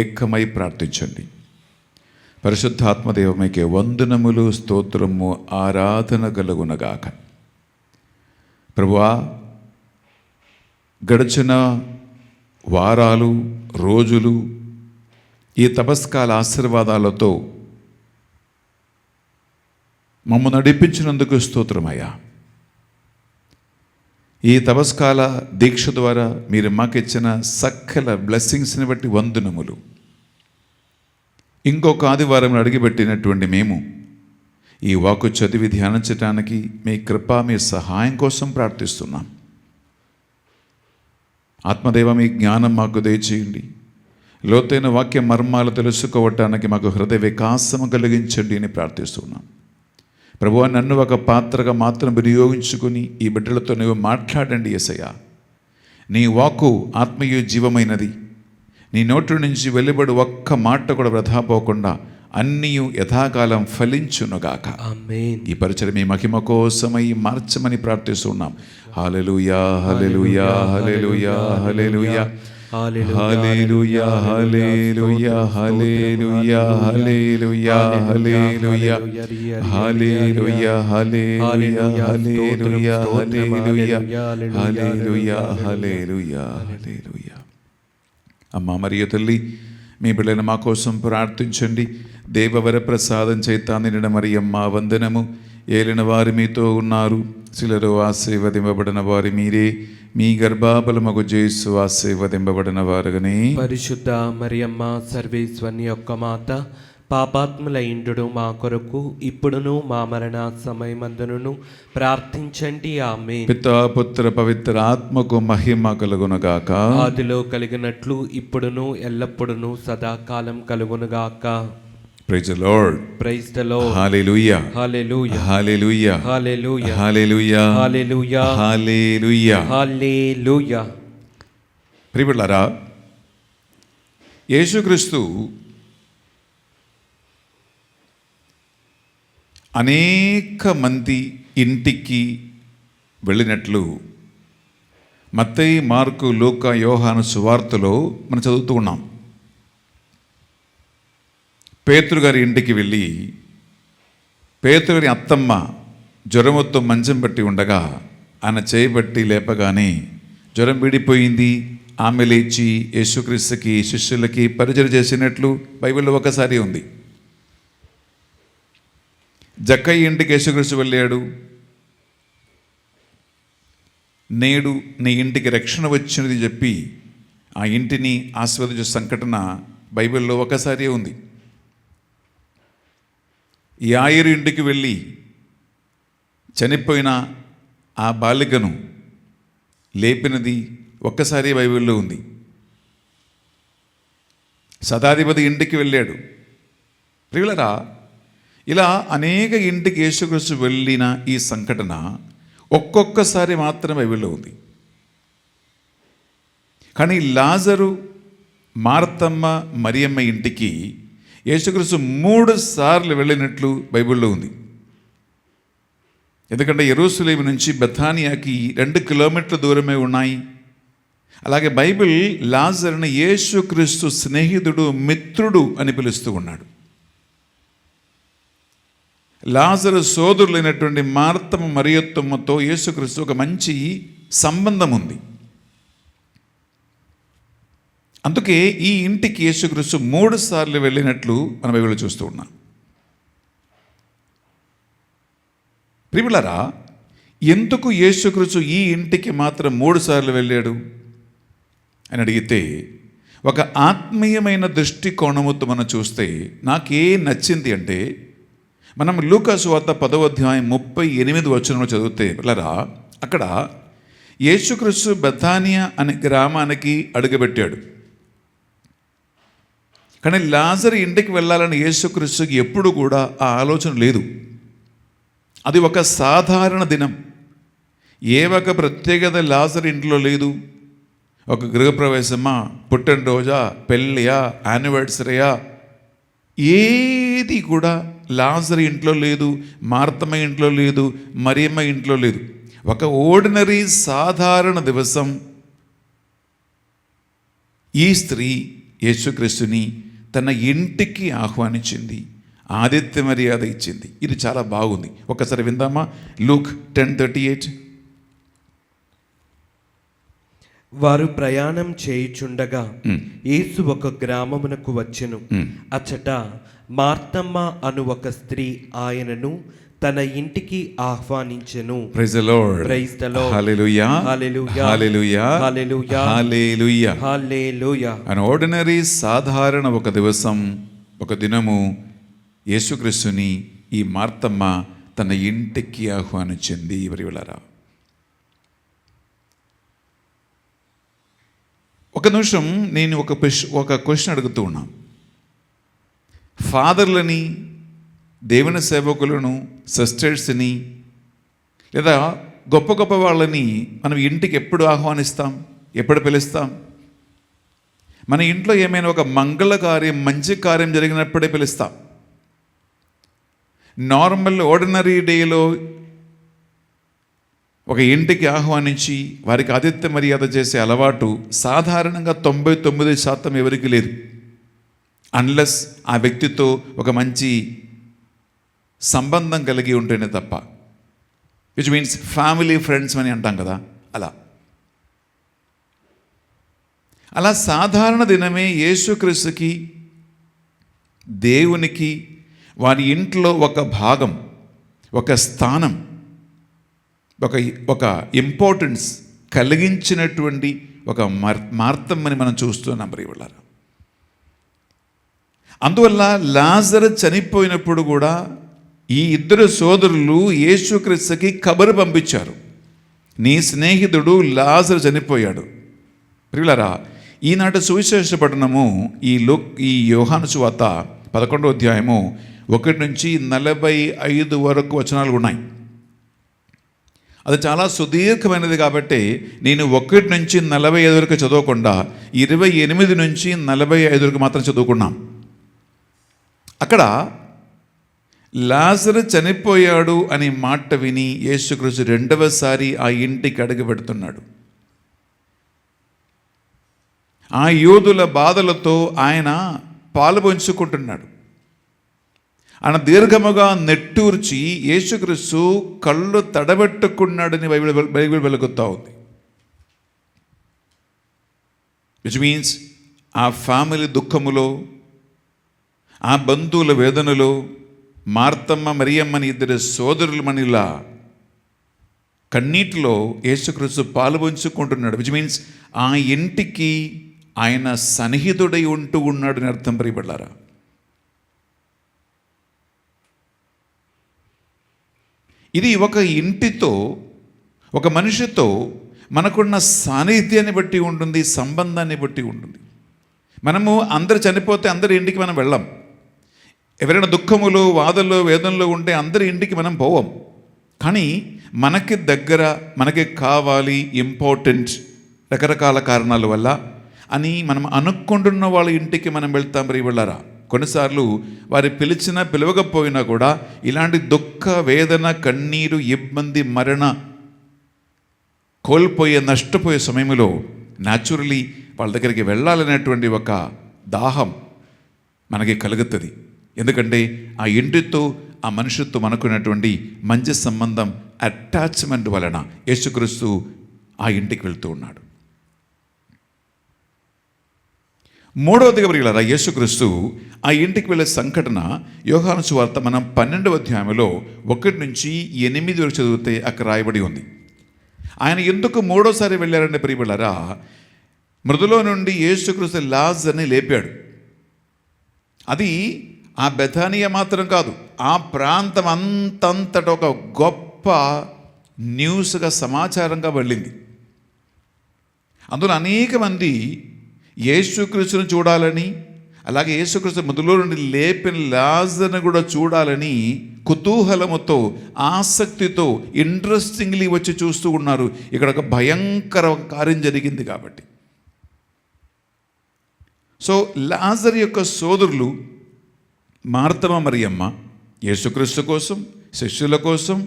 ఏకమై ప్రార్థించండి. పరిశుద్ధాత్మ దేవమైకే వందనములు, స్తోత్రము, ఆరాధన కలుగునగాక. ప్రభువా, గడిచిన వారాలు, రోజులు ఈ తపస్కాల ఆశీర్వాదాలతో మమ్ము నడిపించినందుకు స్తోత్రమయ్యా. ఈ తపస్కాల దీక్ష ద్వారా మీరు మాకిచ్చిన సకల బ్లెస్సింగ్స్ని బట్టి వందనములు. ఇంకొక ఆదివారం అడిగిపెట్టినటువంటి మేము ఈ వాక్కు చదివి ధ్యానించడానికి మీ కృప, మీ సహాయం కోసం ప్రార్థిస్తున్నాం. ఆత్మదేవ, మీ జ్ఞానం మాకు దయచేయండి. లోతైన వాక్య మర్మాలు తెలుసుకోవటానికి మాకు హృదయ వికాసము కలిగించండి అని ప్రార్థిస్తున్నాం. ప్రభువా, నన్ను ఒక పాత్రగా మాత్రం వినియోగించుకుని ఈ బిడ్డలతో నువ్వు మాట్లాడండి యేసయ్యా. నీ వాక్కు ఆత్మీయ జీవమైనది. నీ నోటి నుంచి వెలువడి ఒక్క మాట కూడా వృధా పోకుండా అన్నీయు యథాకాలం ఫలించునుగాక. ఆమేన్. ఈ పరిచయం మీ మహిమ కోసమై మార్చమని ప్రార్థిస్తున్నాం. హల్లెలూయా, hallelujah, hallelujah, hallelujah, hallelujah, hallelujah, hallelujah, hallelujah, hallelujah, hallelujah, hallelujah, hallelujah, hallelujah, hallelujah, హల్లెలూయా. అమ్మా మరియ తల్లి, మీ బిడ్డలను మా కోసం ప్రార్థించండి. దేవవర ప్రసాదం చేత నిండిన మరియమ్మ వందనము. ఏలిన వారు మీతో ఉన్నారు. శిలలో ఆశీర్వదింపబడిన వారు మీరే. మీ గర్భాఫలమగు యేసు ఆశీర్వదింపబడిన వారుగానే. పరిశుద్ధ మరియమ్మ సర్వేశ్వరుని యొక్క మాత, పాపాత్ములైండు మా కొరకు ఇప్పుడును మా మరణ సమయమందును ప్రార్థించండి. ఆమేన్. పితా, పుత్ర, పవిత్ర ఆత్మకు మహిమ కలుగునుగాక. ఆదిలో కలిగినట్లు ఇప్పుడును ఎల్లప్పుడును సదాకాలం కలుగునుగాక. Praise the Lord. Praise the Lord. Hallelujah, hallelujah, hallelujah, hallelujah, hallelujah, hallelujah, hallelujah, hallelujah. ప్రియబిడ్డలారా, యేసుక్రీస్తు అనేక మంది ఇంటికి వెళ్ళినట్లు మత్తయి, మార్కు, లూకా, యోహాను సువార్తలో మనం చదువుతూ ఉన్నాం. పేతురు గారి ఇంటికి వెళ్ళి పేతురు గారి అత్తమ్మ జ్వరముతో మంచం పట్టి ఉండగా ఆయన చేయబట్టి లేపగానే జ్వరం విడిపోయింది. ఆమె లేచి యేసుక్రీస్తుకి, శిష్యులకి పరిచయం చేసినట్లు బైబిల్లో ఒకసారి ఉంది. జక్కయ్య ఇంటికి యేసుక్రీస్తు వెళ్ళాడు. నేడు నీ ఇంటికి రక్షణ వచ్చినది చెప్పి ఆ ఇంటిని ఆస్వాదించే సంఘటన బైబిల్లో ఒకసారి ఉంది. యాయిరు ఇంటికి వెళ్ళి చనిపోయిన ఆ బాలికను లేపినది ఒక్కసారి బైబిల్లో ఉంది. శతాధిపతి ఇంటికి వెళ్ళాడు. ప్రియులరా, ఇలా అనేక ఇంటికి యేసుక్రీస్తు వెళ్ళిన ఈ సంఘటన ఒక్కొక్కసారి మాత్రం బైబిల్లో ఉంది. కానీ లాజరు, మార్తమ్మ, మరియమ్మ ఇంటికి యేసుక్రీస్తు 3 సార్లు వెళ్ళినట్లు బైబిల్లో ఉంది. ఎందుకంటే యెరూషలేము నుంచి బెతానియాకి 2 కిలోమీటర్ల దూరమే ఉన్నాయి. అలాగే బైబిల్ లాజరుని యేసుక్రీస్తు స్నేహితుడు, మిత్రుడు అని పిలుస్తూ ఉన్నాడు. లాజరు సోదరులైనటువంటి మార్తమ్మ, మరియత్తమ్మతో యేసుక్రీస్తు ఒక మంచి సంబంధం ఉంది. అందుకే ఈ ఇంటికి యేసుక్రీస్తు 3 సార్లు వెళ్ళినట్లు మనం బైబిల్లో చూస్తూ ఉన్నాం. ప్రియులారా, ఎందుకు యేసుక్రీస్తు ఈ ఇంటికి మాత్రం 3 సార్లు వెళ్ళాడు అని అడిగితే, ఒక ఆత్మీయమైన దృష్టికోణముతో మనం చూస్తే నాకేం నచ్చింది అంటే, మనం లూకా సువార్త 10వ అధ్యాయం 38 వచనంలో చదివితే పిల్లరా, అక్కడ యేసుక్రీస్తు బెతానియా అనే గ్రామానికి అడుగుపెట్టాడు. కానీ లాజరు ఇంటికి వెళ్ళాలని యేసుక్రీస్తుకి ఎప్పుడు కూడా ఆ ఆలోచన లేదు. అది ఒక సాధారణ దినం. ఏ ఒక ప్రత్యేకత లాజరు ఇంట్లో లేదు. ఒక గృహప్రవేశమా, పుట్టినరోజా, పెళ్ళియా, యానివర్సరీయా, ఏది కూడా లాజరు ఇంట్లో లేదు, మార్తమ్మ ఇంట్లో లేదు, మరియమ్మ ఇంట్లో లేదు. ఒక ఆర్డినరీ సాధారణ దివసం ఈ స్త్రీ యేసుక్రీస్తుని తన ఇంటికి ఆహ్వానించింది, ఆతిథ్య మర్యాద ఇచ్చింది. ఇది చాలా బాగుంది. ఒకసారి విందామా? లూక్ 10:38. వారు ప్రయాణం చేయుచుండగా యేసు ఒక గ్రామమునకు వచ్చెను. అచ్చట మార్తమ్మ అను ఒక స్త్రీ ఆయనను తన ఇంటికి ఆహ్వానించెను. Praise the Lord. Praise the Lord. Hallelujah. Hallelujah. Hallelujah. Hallelujah. Hallelujah. Hallelujah. An ordinary సాధారణ ఒక దివసం, ఒక దినము యేసుక్రీస్తుని ఈ మార్తమ్మ తన ఇంటికి ఆహ్వానించింది. ప్రియులారా, ఒక నిమిషం నేను ఒక క్వశ్చన్ అడుగుతూ ఉన్నాం. ఫాదర్లని, దేవుని సేవకులను, సిస్టర్స్ని లేదా గొప్ప గొప్ప వాళ్ళని మనం ఇంటికి ఎప్పుడు ఆహ్వానిస్తాం, ఎప్పుడు పిలుస్తాం? మన ఇంట్లో ఏమైనా ఒక మంగళ కార్యం, మంచి కార్యం జరిగినప్పుడే పిలుస్తాం. నార్మల్ ఆర్డినరీ డేలో ఒక ఇంటికి ఆహ్వానించి వారికి ఆతిథ్య మర్యాద చేసే అలవాటు సాధారణంగా 99% ఎవరికి లేదు, అన్లెస్ ఆ వ్యక్తితో ఒక మంచి సంబంధం కలిగి ఉంటేనే తప్ప. విచ్ మీన్స్ ఫ్యామిలీ, ఫ్రెండ్స్ అని అంటాం కదా, అలా సాధారణ దినమే యేసుక్రీస్తుకి, దేవునికి వారి ఇంట్లో ఒక భాగం, ఒక స్థానం, ఒక ఇంపార్టెన్స్ కలిగించినటువంటి ఒక మార్తమ్మని మనం చూస్తున్నాం ప్రియులారా. అందువల్ల లాజరు చనిపోయినప్పుడు కూడా ఈ ఇద్దరు సోదరులు యేసుక్రీస్తుకి కబరు పంపించారు, నీ స్నేహితుడు లాజరు చనిపోయాడు. ప్రియులారా, ఈనాటి సువిశేష పఠనము ఈ యోహాను సువార్త 11వ అధ్యాయము 1 నుంచి 45 వరకు వచనాలు ఉన్నాయి. అది చాలా సుదీర్ఘమైనది కాబట్టి నేను 1 నుంచి 45 వరకు చదవకుండా 28 నుంచి 45 వరకు మాత్రం చదువుకున్నాం. అక్కడ లాజరు చనిపోయాడు అనే మాట విని యేసుక్రీస్తు రెండవసారి ఆ ఇంటికి అడుగు పెడుతున్నాడు. ఆ యూదుల బాధలతో ఆయన పాలుపంచుకుంటున్నాడు. ఆయన దీర్ఘముగా నెట్టూర్చి యేసుక్రీస్తు కళ్ళు తడబెట్టుకున్నాడని బైబిల్ వెలుగుతూ ఉంది. విచ్ మీన్స్ ఆ ఫ్యామిలీ దుఃఖములో, ఆ బంధువుల వేదనలో మార్తమ్మ, మరియమ్మని ఇద్దరు సోదరులు మనిలా కన్నీటిలో యేసుక్రీస్తు పాలుపంచుకుంటున్నాడు. విచ్ మీన్స్ ఆ ఇంటికి ఆయన సన్నిహితుడై ఉంటూ ఉన్నాడు అని అర్థం ప్రియబడ్డారా. ఇది ఒక ఇంటితో, ఒక మనిషితో మనకున్న సాన్నిధ్యాన్ని బట్టి ఉంటుంది, సంబంధాన్ని బట్టి ఉంటుంది. మనము అందరు చనిపోతే అందరి ఇంటికి మనం వెళ్ళాం. ఎవరైనా దుఃఖములు, వాదనలు, వేదనలు ఉంటే అందరి ఇంటికి మనం పోవం. కానీ మనకి దగ్గర, మనకి కావాలి, ఇంపార్టెంట్, రకరకాల కారణాల వల్ల అని మనం అనుకుంటున్న వాళ్ళ ఇంటికి మనం వెళ్తాం ప్రియబడ్డారా. కొన్నిసార్లు వారి పిలిచినా పిలవకపోయినా కూడా ఇలాంటి దుఃఖ, వేదన, కన్నీరు, ఇబ్బంది, మరణ, కోల్పోయే, నష్టపోయే సమయంలో న్యాచురలీ వాళ్ళ దగ్గరికి వెళ్ళాలనేటువంటి ఒక దాహం మనకి కలుగుతుంది. ఎందుకంటే ఆ ఇంటితో, ఆ మనిషితో మనకున్నటువంటి మంచి సంబంధం, అటాచ్మెంట్ వలన యేసుక్రీస్తు ఆ ఇంటికి వెళ్తూ ఉన్నాడు. మూడవదిగా ప్రియులారా, యేసుక్రీస్తు ఆ ఇంటికి వెళ్ళే సంఘటన యోహాను సువార్త మనం 12వ అధ్యాయంలో 1 నుంచి 8 వరకు చదివితే అక్కడ రాయబడి ఉంది. ఆయన ఎందుకు మూడోసారి వెళ్ళారంటే ప్రియులారా, మృదులో నుండి యేసుక్రీస్తు లాజర్ని లేపాడు. అది ఆ బెథానియా మాత్రం కాదు, ఆ ప్రాంతం అంతంతట ఒక గొప్ప న్యూస్గా, సమాచారంగా వెళ్ళింది. అందులో అనేక మంది యేసుక్రీస్తుని చూడాలని, అలాగే యేసుక్రీస్తు మృదులో నుండి లేపిన లాజర్ని కూడా చూడాలని కుతూహలముతో, ఆసక్తితో, ఇంట్రెస్టింగ్లీ వచ్చి చూస్తూ ఉన్నారు. ఇక్కడ ఒక భయంకర కార్యం జరిగింది కాబట్టి. సో లాజరు యొక్క సోదరులు మార్తమ మరియమ్మ యేసుక్రీస్తు కోసం, శిష్యుల కోసం,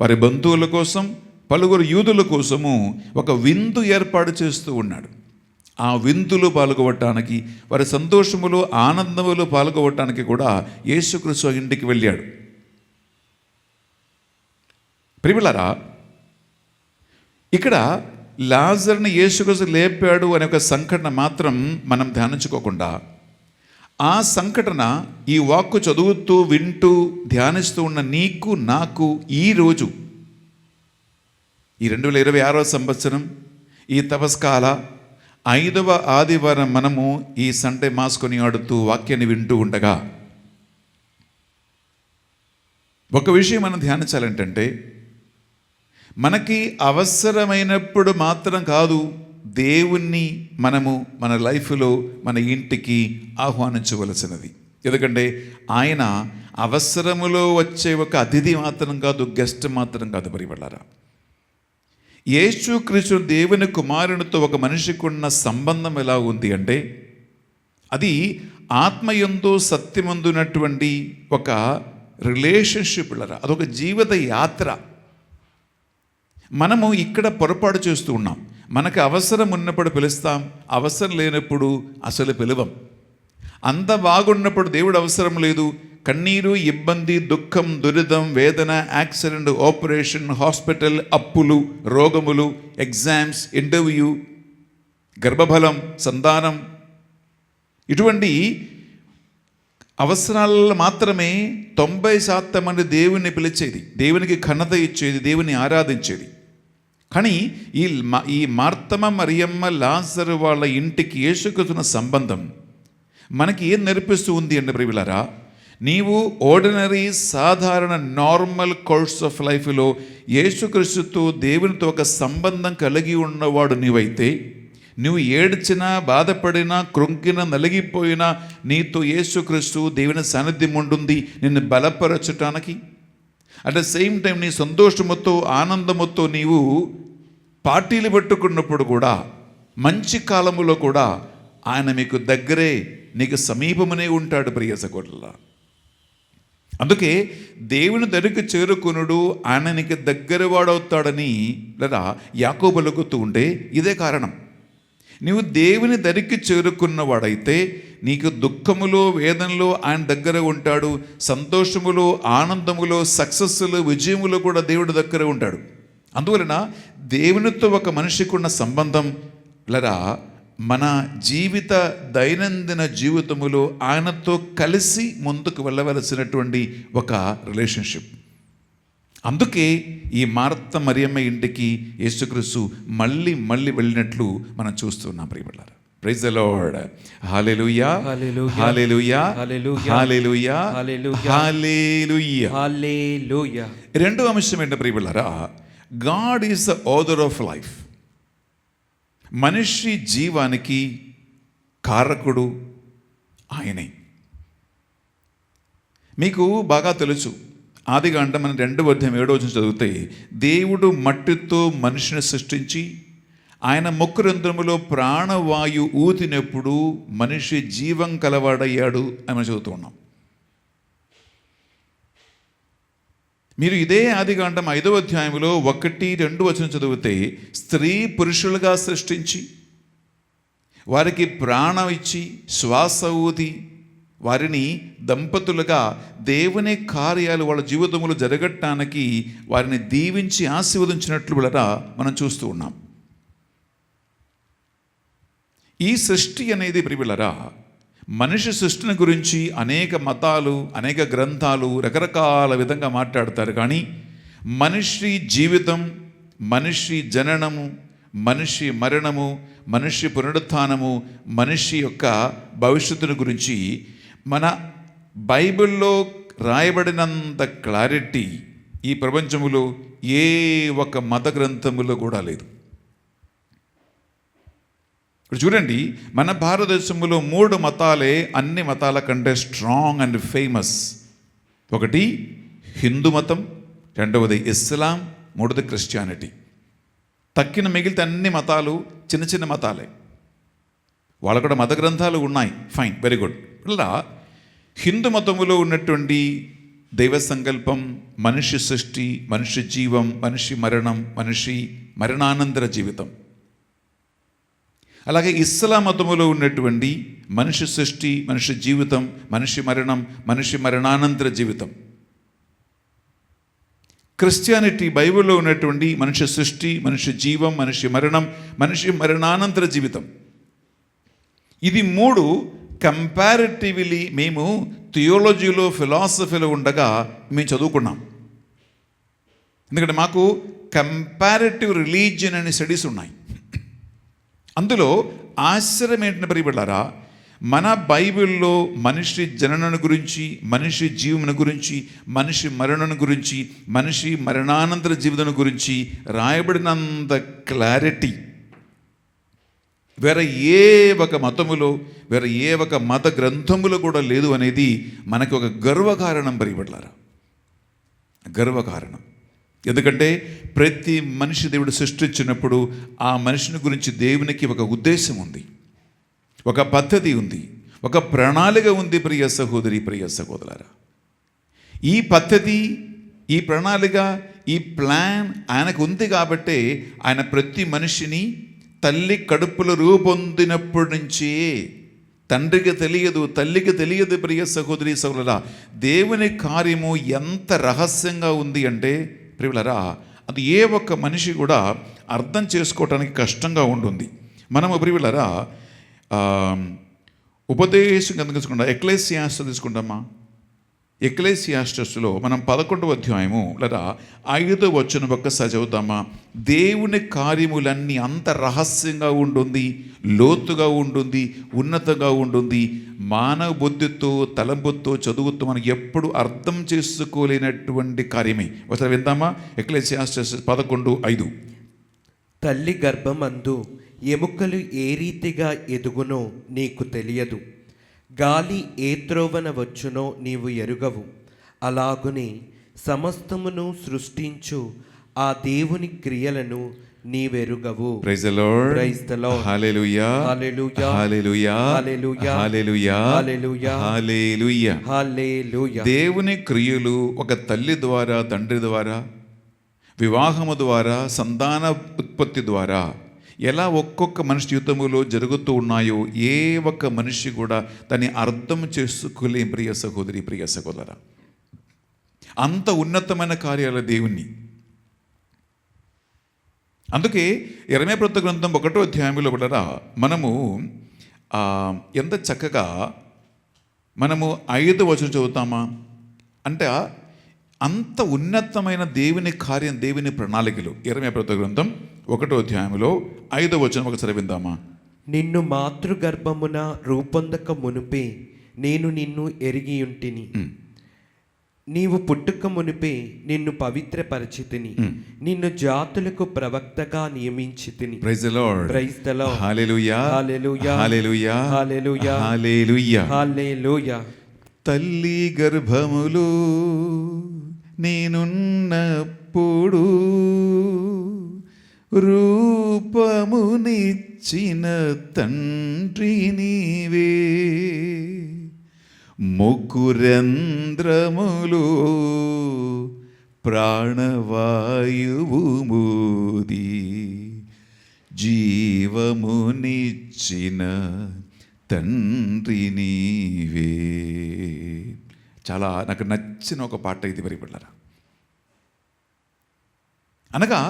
వారి బంధువుల కోసం, పలువురు యూదుల కోసము ఒక విందు ఏర్పాటు చేస్తూ ఉన్నాడు. ఆ విందులో పాల్గొవటానికి, వారి సంతోషములో, ఆనందములో పాల్గొవటానికి కూడా యేసుక్రీస్తు ఇంటికి వెళ్ళాడు. ప్రియులారా, ఇక్కడ లాజర్ని యేసుక్రీస్తు లేపాడు అనే ఒక సంఘటన మాత్రం మనం ధ్యానించుకోకుండా, ఆ సంఘటన ఈ వాక్కు చదువుతూ, వింటూ, ధ్యానిస్తూ ఉన్న నీకు, నాకు ఈరోజు ఈ 2026వ సంవత్సరం, ఈ తపస్కాల 5వ ఆదివారం మనము ఈ సండే మాస్ కొనియాడుతూ వాక్యాన్ని వింటూ ఉండగా ఒక విషయం మనం ధ్యానించాలంటే, మనకి అవసరమైనప్పుడు మాత్రం కాదు దేవుణ్ణి మనము మన లైఫ్లో, మన ఇంటికి ఆహ్వానించవలసినది. ఎందుకంటే ఆయన అవసరములో వచ్చే ఒక అతిథి మాత్రం కాదు, గెస్ట్ మాత్రం కాదు. ప్రియలారా, యేసుక్రీస్తు దేవుని కుమారునితో ఒక మనిషికి ఉన్న సంబంధం ఎలా ఉంది అంటే, అది ఆత్మయందు సత్యమందున్నటువంటి ఒక రిలేషన్షిప్. అదొక జీవిత యాత్ర. మనము ఇక్కడ పొరపాటు చేస్తూ ఉన్నాం. మనకు అవసరం ఉన్నప్పుడు పిలుస్తాం, అవసరం లేనప్పుడు అసలు పిలవం. అంత బాగున్నప్పుడు దేవుడు అవసరం లేదు. కన్నీరు, ఇబ్బంది, దుఃఖం, దురితం, వేదన, యాక్సిడెంట్, ఆపరేషన్, హాస్పిటల్, అప్పులు, రోగములు, ఎగ్జామ్స్, ఇంటర్వ్యూ, గర్భఫలం, సంతానం, ఇటువంటి అవసరాలలో మాత్రమే 90% మంది దేవుణ్ణి పిలిచేది, దేవునికి ఘనత ఇచ్చేది, దేవుని ఆరాధించేది. కానీ ఈ మార్తమ మరియమ్మ లాజరు వాళ్ళ ఇంటికి యేసుక్రీస్తున్న సంబంధం మనకి ఏం నేర్పిస్తూ ఉంది అంటే, ప్రియులారా, నీవు ఆర్డినరీ, సాధారణ, నార్మల్ కోర్స్ ఆఫ్ లైఫ్లో యేసుక్రీస్తుతో, దేవునితో ఒక సంబంధం కలిగి ఉన్నవాడు నీవైతే, నువ్వు ఏడ్చినా, బాధపడినా, కృంగినా, నలిగిపోయినా నీతో యేసుక్రీస్తు, దేవుని సాన్నిధ్యం ఉంటుంది నిన్ను బలపరచటానికి. అట్ ద సేమ్ టైం నీ సంతోషముతో, ఆనందముతో నీవు పార్టీలు పెట్టుకున్నప్పుడు కూడా, మంచి కాలములో కూడా ఆయన మీకు దగ్గరే, నీకు సమీపమునే ఉంటాడు. ప్రియ సహోదరులారా, అందుకే దేవుని దగ్గరికి చేరుకునుడు ఆయన నీకు దగ్గర వాడవుతాడని లేదా యాకోబు పలుకుతూ ఉంటే ఇదే కారణం. నీవు దేవుని దగ్గరికి చేరుకున్నవాడైతే నీకు దుఃఖములో, వేదనలో ఆయన దగ్గర ఉంటాడు. సంతోషములో, ఆనందములో, సక్సెస్లో, విజయములో కూడా దేవుడి దగ్గర ఉంటాడు. అందువలన దేవునితో ఒక మనిషికి ఉన్న సంబంధం లరా మన జీవిత దైనందిన జీవితములో ఆయనతో కలిసి ముందుకు వెళ్ళవలసినటువంటి ఒక రిలేషన్షిప్. అందుకే ఈ మార్త మరియమ్మ ఇంటికి యేసుక్రీస్తు మళ్ళీ వెళ్ళినట్లు మనం చూస్తున్నాం. ప్రియబిడ్డలారా, praise the Lord. Hallelujah, hallelujah, hallelujah, hallelujah, hallelujah. రెండో అంశం ఏంటంటే ప్రియబిడ్డలారా, God is the author of life. మనిషి జీవానికి కారకుడు ఆయనే. మీకు బాగా తెలుసు, ఆదికాండం మనం 2:7 చదివితే, దేవుడు మట్టితో మనిషిని సృష్టించి ఆయన ముక్కురంధ్రములో ప్రాణవాయు ఊతినప్పుడు మనిషి జీవం కలవాడయ్యాడు అని మనం చదువుతూ ఉన్నాం. మీరు ఇదే ఆదికాండం 5వ అధ్యాయంలో 1-2 చదివితే, స్త్రీ పురుషులుగా సృష్టించి వారికి ప్రాణం ఇచ్చి శ్వాస ఊది వారిని దంపతులుగా దేవుని కార్యాలు వాళ్ళ జీవితంలో జరగటానికి వారిని దీవించి ఆశీర్వదించినట్లు కూడా మనం చూస్తూ ఉన్నాం. ఈ సృష్టి అనేది ప్రియులారా, మనిషి సృష్టిని గురించి అనేక మతాలు, అనేక గ్రంథాలు రకరకాల విధంగా మాట్లాడతారు. కానీ మనిషి జీవితం, మనిషి జననము, మనిషి మరణము, మనిషి పునరుత్థానము, మనిషి యొక్క భవిష్యత్తును గురించి మన బైబిల్లో రాయబడినంత క్లారిటీ ఈ ప్రపంచములో ఏ ఒక మత గ్రంథములో కూడా లేదు. ఇప్పుడు చూడండి, మన భారతదేశంలో 3 మతాలే అన్ని మతాల కంటే స్ట్రాంగ్ అండ్ ఫేమస్. ఒకటి హిందూ మతం, రెండవది ఇస్లాం, మూడవది క్రిస్టియానిటీ. తక్కిన మిగిలితే అన్ని మతాలు చిన్న చిన్న మతాలే. వాళ్ళకు కూడా మత గ్రంథాలు ఉన్నాయి, ఫైన్, వెరీ గుడ్. ఇలా హిందూ మతములో ఉన్నటువంటి దైవ సంకల్పం, మనిషి సృష్టి, మనిషి జీవం, మనిషి మరణం, మనిషి మరణానంతర జీవితం. అలాగే ఇస్లాం మతములో ఉన్నటువంటి మనిషి సృష్టి, మనిషి జీవితం, మనిషి మరణం, మనిషి మరణానంతర జీవితం. క్రిస్టియానిటీ బైబిల్లో ఉన్నటువంటి మనిషి సృష్టి, మనిషి జీవం, మనిషి మరణం, మనిషి మరణానంతర జీవితం. ఇది మూడు కంపారిటివ్లీ మేము థియోలజీలో, ఫిలాసఫీలో ఉండగా మేము చదువుకున్నాం. ఎందుకంటే మాకు కంపారిటివ్ రిలీజియన్ అనే స్టడీస్ ఉన్నాయి. అందులో ఆశ్చర్యం ఏంటంటే ప్రియబిడ్డలారా, మన బైబిల్లో మనిషి జననం గురించి, మనిషి జీవన గురించి, మనిషి మరణం గురించి, మనిషి మరణానంతర జీవితం గురించి రాయబడినంత క్లారిటీ వేరే ఏ ఒక మతములో, వేరే ఏ ఒక మత గ్రంథములో కూడా లేదు అనేది మనకి ఒక గర్వకారణం ప్రియబిడ్డలారా, గర్వకారణం. ఎందుకంటే ప్రతి మనిషి దేవుడు సృష్టించినప్పుడు ఆ మనిషిని గురించి దేవునికి ఒక ఉద్దేశం ఉంది, ఒక పద్ధతి ఉంది, ఒక ప్రణాళిక ఉంది. ప్రియ సహోదరి, ప్రియ సహోదరులారా, ఈ పద్ధతి, ఈ ప్రణాళిక, ఈ ప్లాన్ ఆయనకు ఉంది కాబట్టే ఆయన ప్రతి మనిషిని తల్లి కడుపులో రూపొందినప్పటి నుంచే, తండ్రికి తెలియదు, తల్లికి తెలియదు. ప్రియ సహోదరి సహోదరులారా, దేవుని కార్యము ఎంత రహస్యంగా ఉంది అంటే ప్రియులారా, అది ఏ ఒక్క మనిషి కూడా అర్థం చేసుకోవటానికి కష్టంగా ఉంటుంది. మనము ప్రియులారా ఉపదేశం కింద తీసుకుంటా, ఎక్లేసియాస్టస్ తీసుకుంటామా? ఎక్లేసియాస్టస్లో మనం 11వ అధ్యాయము లేదా 5వ వచనం ఒక్కసారి చదువుతామా? దేవుని కార్యములన్నీ అంత రహస్యంగా ఉంటుంది, లోతుగా ఉంటుంది, ఉన్నతంగా ఉంటుంది. మానవ బుద్ధితో, తలంపుతో, చదువుతో మనం ఎప్పుడు అర్థం చేసుకోలేనటువంటి కార్యమే. ఒకసారి విందామా? ఎక్లేసియాస్టస్ 11:5. తల్లి గర్భమందు ఎముకలు ఏ రీతిగా ఎదుగునో నీకు తెలియదు, గాలి ఏ త్రోవన వచ్చునో నీవు ఎరుగవు. అలాగునే సమస్తమును సృష్టించు ఆ దేవుని క్రియలను నీవెరుగవు. Praise the Lord. Praise the Lord. Hallelujah. Hallelujah. Hallelujah. Hallelujah. Hallelujah. Hallelujah. Hallelujah. Hallelujah. దేవుని క్రియలు ఒక తల్లి ద్వారా, తండ్రి ద్వారా, వివాహము ద్వారా, సంతాన ఉత్పత్తి ద్వారా ఎలా ఒక్కొక్క మనిషి జీవితంలో జరుగుతూ ఉన్నాయో ఏ ఒక్క మనిషి కూడా దాన్ని అర్థం చేసుకోలేం. ప్రియ సహోదరి, ప్రియ సహోదరా, అంత ఉన్నతమైన కార్యాల దేవుణ్ణి. అందుకే యెరెమీయా ప్రవక్త గ్రంథం 1వ అధ్యాయంలో కూడా మనము ఎంత చక్కగా మనము 5వ వచనం చదువుతామా అంటే అంత ఉన్నతమైన దేవుని కార్యం, దేవుని ప్రణాళికలు. యెరెమీయా ప్రవక్త గ్రంథం 1వ అధ్యాయంలో 5వ వచనం ఒకసారి విందామా? నిన్ను మాతృగర్భమున రూపొందక మునుపే నేను నిన్ను ఎరిగియుంటిని, నీవు పుట్టుక మునిపే నిన్ను పవిత్రపరచితిని, నిన్ను జాతులకు ప్రవక్తగా నియమించితిని. Praise the Lord. Praise the Lord. Hallelujah. Hallelujah. Hallelujah. Hallelujah. Hallelujah. Hallelujah. తల్లి గర్భములో నేనున్నప్పుడు రూపమునిచ్చిన తండ్రి నీవే, ముకురంధ్రములో ప్రాణవాయువు మోది జీవమునిచ్చిన తండ్రి నీవే. చాలా నాకు నచ్చిన ఒక పాట ఇది ప్రియబిడ్డలారా. అనగా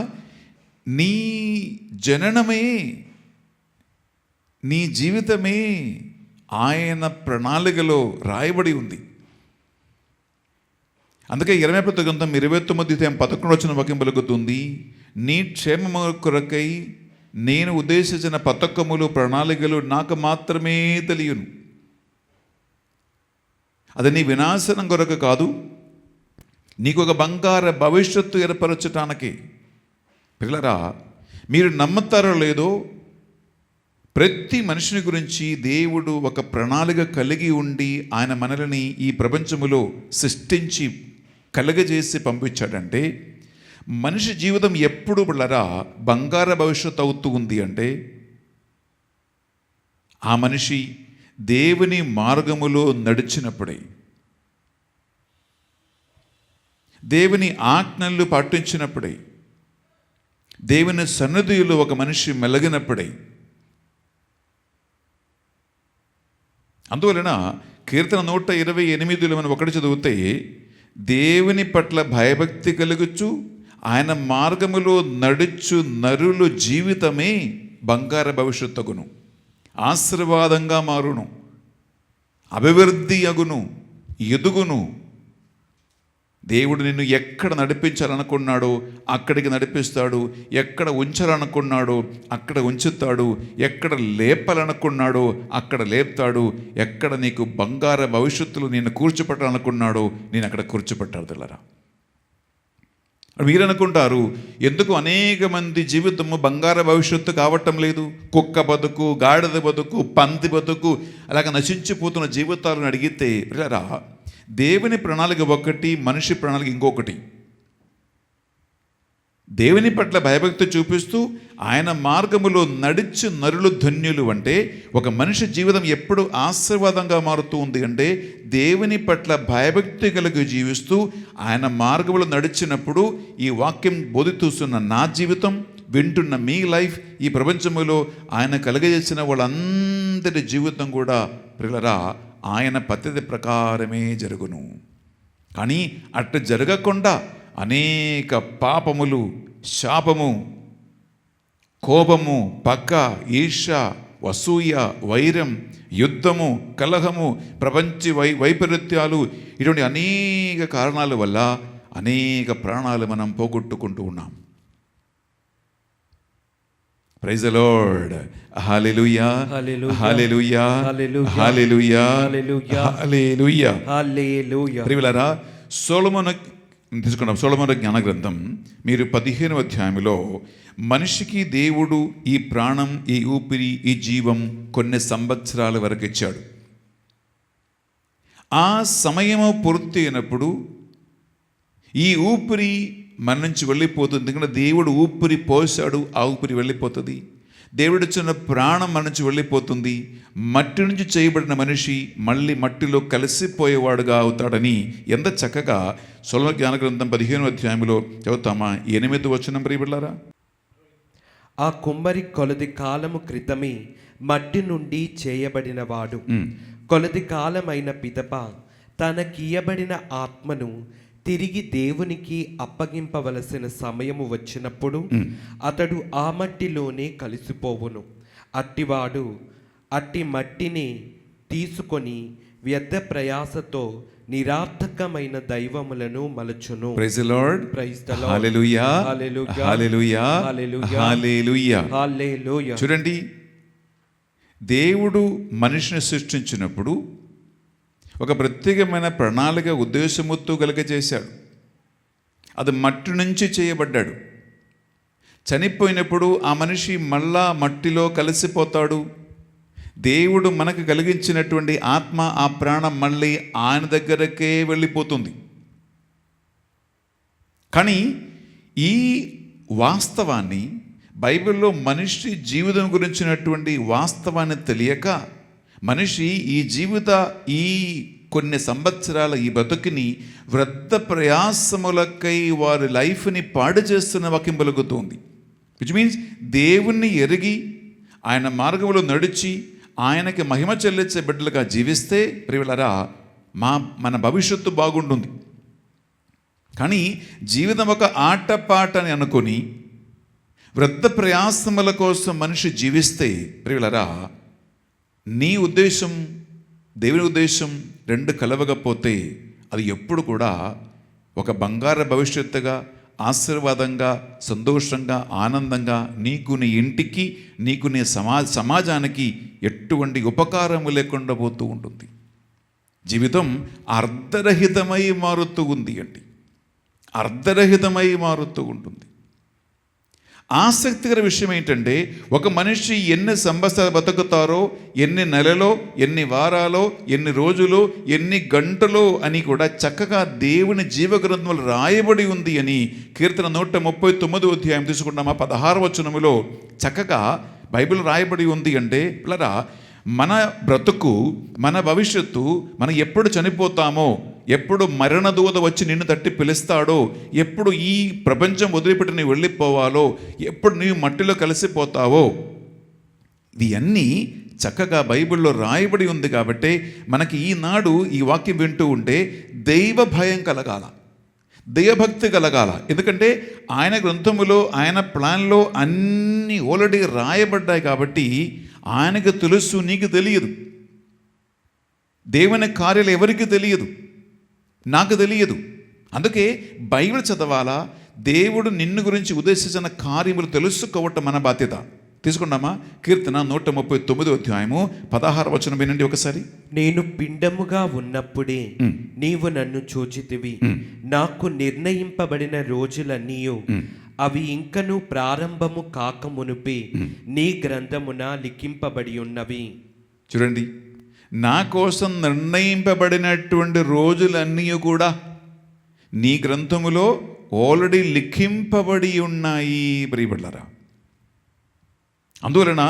నీ జననమే, నీ జీవితమే ఆయన ప్రణాళికలో రాయబడి ఉంది. అందుకే యెరెమీయా ప్రవక్త గ్రంథం 29:11 వాక్యం పలుకుతుంది, నీ క్షేమము కొరకై నేను ఉద్దేశించిన పథకములు, ప్రణాళికలు నాకు మాత్రమే తెలియను. అది నీ వినాశనం కొరకు కాదు, నీకు ఒక బంగారు భవిష్యత్తు ఏర్పరచటానికి. పిల్లరా, మీరు నమ్ముతారో లేదో, ప్రతి మనిషిని గురించి దేవుడు ఒక ప్రణాళిక కలిగి ఉండి ఆయన మనల్ని ఈ ప్రపంచములో సృష్టించి కలుగజేసి పంపించాడంటే, మనిషి జీవితం ఎప్పుడు బిళ్ళరా బంగారు భవిష్యత్తు అవుతూ ఉంది అంటే, ఆ మనిషి దేవుని మార్గములో నడిచినప్పుడే, దేవుని ఆజ్ఞలు పాటించినప్పుడే, దేవుని సన్నిధిలో ఒక మనిషి మెలగినప్పుడే. అందువలన కీర్తన 128లో మనం ఒకటి చదివితే, దేవుని పట్ల భయభక్తి కలుగుచు ఆయన మార్గములో నడుచు నరులు జీవితమే బంగారు భవిష్యత్తుగును, ఆశీర్వాదంగా మారును, అభివృద్ధి అగును, ఎదుగును. దేవుడు నిన్ను ఎక్కడ నడిపించాలనుకున్నాడో అక్కడికి నడిపిస్తాడు, ఎక్కడ ఉంచాలనుకున్నాడో అక్కడ ఉంచుతాడు, ఎక్కడ లేపాలనుకున్నాడో అక్కడ లేపుతాడు, ఎక్కడ నీకు బంగారు భవిష్యత్తులో నేను కూర్చోపెట్టాలనుకున్నాడో నేను అక్కడ కూర్చోపెట్టాడు. తెల్లరా మీరు అనుకుంటారు, ఎందుకు అనేక మంది జీవితము బంగారు భవిష్యత్తు కావటం లేదు, కుక్క బతుకు, గాడిద బతుకు, పంది బతుకు అలాగ నశించిపోతున్న జీవితాలను అడిగితే, పిల్లరా దేవుని ప్రణాళిక ఒకటి, మనిషి ప్రణాళిక ఇంకొకటి. దేవుని పట్ల భయభక్తి చూపిస్తూ ఆయన మార్గములో నడిచి నరులు ధన్యులు అంటే, ఒక మనిషి జీవితం ఎప్పుడు ఆశీర్వాదంగా మారుతూ ఉంది అంటే, దేవుని పట్ల భయభక్తి కలిగి జీవిస్తూ ఆయన మార్గములో నడిచినప్పుడు ఈ వాక్యం బోధిస్తూస్తున్న నా జీవితం, వింటున్న మీ లైఫ్, ఈ ప్రపంచంలో ఆయన కలుగజేసిన వాళ్ళందరి జీవితం కూడా ప్రియులరా ఆయన పద్ధతి ప్రకారమే జరుగును. కానీ అట్లా జరగకుండా అనేక పాపములు, శాపము, కోపము, పక్క, ఈర్ష, అసూయ, వైరం, యుద్ధము, కలహము, ప్రపంచ వైపరీత్యాలు, ఇటువంటి అనేక కారణాల వల్ల అనేక ప్రాణాలు మనం పోగొట్టుకుంటూ ఉన్నాం. Praise the Lord. Hallelujah, hallelujah, hallelujah, hallelujah, hallelujah. ప్రియులారా, సొలొమోను తీసుకున్నాం. సొలొమోను జ్ఞాన గ్రంథం మీరు 15వ అధ్యాయంలో మనిషికి దేవుడు ఈ ప్రాణం, ఈ ఊపిరి, ఈ జీవం కొన్ని సంవత్సరాల వరకు ఇచ్చాడు. ఆ సమయము పూర్తి అయినప్పుడు ఈ ఊపిరి మన నుంచి వెళ్ళిపోతుంది. ఎందుకంటే దేవుడు ఊపిరి పోసాడు, ఆ ఊపిరి వెళ్ళిపోతుంది. దేవుడు ఇచ్చిన ప్రాణం మన నుంచి వెళ్ళిపోతుంది. మట్టి నుంచి చేయబడిన మనిషి మళ్ళీ మట్టిలో కలిసిపోయేవాడుగా అవుతాడని ఎంత చక్కగా సొలొమోను జ్ఞాన గ్రంథం 15వ అధ్యాయంలో చదువుతామా? 8వ వచనం ప్రియబిడ్డలారా, ఆ కుమ్మరి కొలది కాలము క్రితమే మట్టి నుండి చేయబడినవాడు. కొలది కాలమైన పిదప తనకియబడిన ఆత్మను తిరిగి దేవునికి అప్పగింపవలసిన సమయము వచ్చినప్పుడు అతడు ఆ మట్టిలోనే కలిసిపోవును. అట్టివాడు అట్టి మట్టిని తీసుకొని వ్యర్థ ప్రయాసతో నిరార్థకమైన దైవములను మలచును. Praise the Lord. Praise the Lord. Hallelujah, hallelujah, hallelujah, hallelujah, hallelujah, hallelujah. చూడండి, దేవుడు మనిషిని సృష్టించినప్పుడు ఒక ప్రత్యేకమైన ప్రణాళిక, ఉద్దేశముతో కలుగజేశాడు. అది మట్టి నుంచి చేయబడ్డాడు. చనిపోయినప్పుడు ఆ మనిషి మళ్ళా మట్టిలో కలిసిపోతాడు. దేవుడు మనకు కలిగించినటువంటి ఆత్మ, ఆ ప్రాణం మళ్ళీ ఆయన దగ్గరకే వెళ్ళిపోతుంది. కానీ ఈ వాస్తవాన్ని, బైబిల్లో మనిషి జీవితం గురించినటువంటి వాస్తవాన్ని తెలియక మనిషి ఈ కొన్ని సంవత్సరాల ఈ బతుకుని వృద్ధ ప్రయాసములకై వారి లైఫ్ని పాడు చేస్తున్న వాక్యం పలుకుతుంది. విచ్ మీన్స్ దేవుణ్ణి ఎరిగి ఆయన మార్గంలో నడిచి ఆయనకి మహిమ చెల్లించే బిడ్డలుగా జీవిస్తే ప్రియులారా మన భవిష్యత్తు బాగుంటుంది. కానీ జీవితం ఒక ఆటపాట అని అనుకొని వృద్ధ ప్రయాసముల కోసం మనిషి జీవిస్తే ప్రియులారా, నీ ఉద్దేశం, దేవుని ఉద్దేశం రెండు కలవకపోతే అది ఎప్పుడు కూడా ఒక బంగారు భవిష్యత్తుగా, ఆశీర్వాదంగా, సంతోషంగా, ఆనందంగా నీకు, నీ ఇంటికి, నీకు, నీ సమాజానికి ఎటువంటి ఉపకారము లేకుండా పోతూ ఉంటుంది. జీవితం అర్ధరహితమై మారుతూ ఉంది అండి. అర్ధరహితమై మారుతూ ఉంటుంది. ఆసక్తికర విషయం ఏంటంటే, ఒక మనిషి ఎన్ని సంవత్సరాలు బతుకుతారో, ఎన్ని నెలలో, ఎన్ని వారాలో, ఎన్ని రోజులు, ఎన్ని గంటలో అని కూడా చక్కగా దేవుని జీవగ్రంథంలో రాయబడి ఉంది అని కీర్తన 139 అధ్యాయం తీసుకున్నామా 16వ వచనములో చక్కగా బైబిల్ రాయబడి ఉంది. అంటే పిల్లరా, మన బ్రతుకు, మన భవిష్యత్తు, మనం ఎప్పుడు చనిపోతామో, ఎప్పుడు మరణదూత వచ్చి నిన్ను తట్టి పిలుస్తాడో, ఎప్పుడు ఈ ప్రపంచం వదిలిపెట్టి నీవు వెళ్ళిపోవాలో, ఎప్పుడు నీవు మట్టిలో కలిసిపోతావో, ఇవన్నీ చక్కగా బైబిల్లో రాయబడి ఉంది. కాబట్టి మనకి ఈనాడు ఈ వాక్యం వింటూ ఉంటే దైవ భయం కలగాల, దైవభక్తి కలగాల. ఎందుకంటే ఆయన గ్రంథములో, ఆయన ప్లాన్లో అన్నీ ఆల్రెడీ రాయబడ్డాయి. కాబట్టి ఆయనకు తెలుసు, నీకు తెలియదు. దేవుని కార్యాలు ఎవరికి తెలియదు, నాకు తెలియదు. అందుకే బైబిల్ చదవాలా, దేవుడు నిన్ను గురించి ఉద్దేశించిన కార్యములు తెలుసుకోవటం మన బాధ్యత. తీసుకున్నామా? కీర్తన 139 అధ్యాయము 16వ వచనం వినండి ఒకసారి. నేను పిండముగా ఉన్నప్పుడే నీవు నన్ను చూచితివి, నాకు నిర్ణయింపబడిన రోజులన్నీయు అవి ఇంకను ప్రారంభము కాక మునుపే నీ గ్రంథమున లిఖింపబడి ఉన్నవి. చూడండి, నా కోసం నిర్ణయింపబడినటువంటి రోజులన్నీ కూడా నీ గ్రంథములో ఆల్రెడీ లిఖింపబడి ఉన్నాయి ప్రియబిడ్డలారా. అందువలన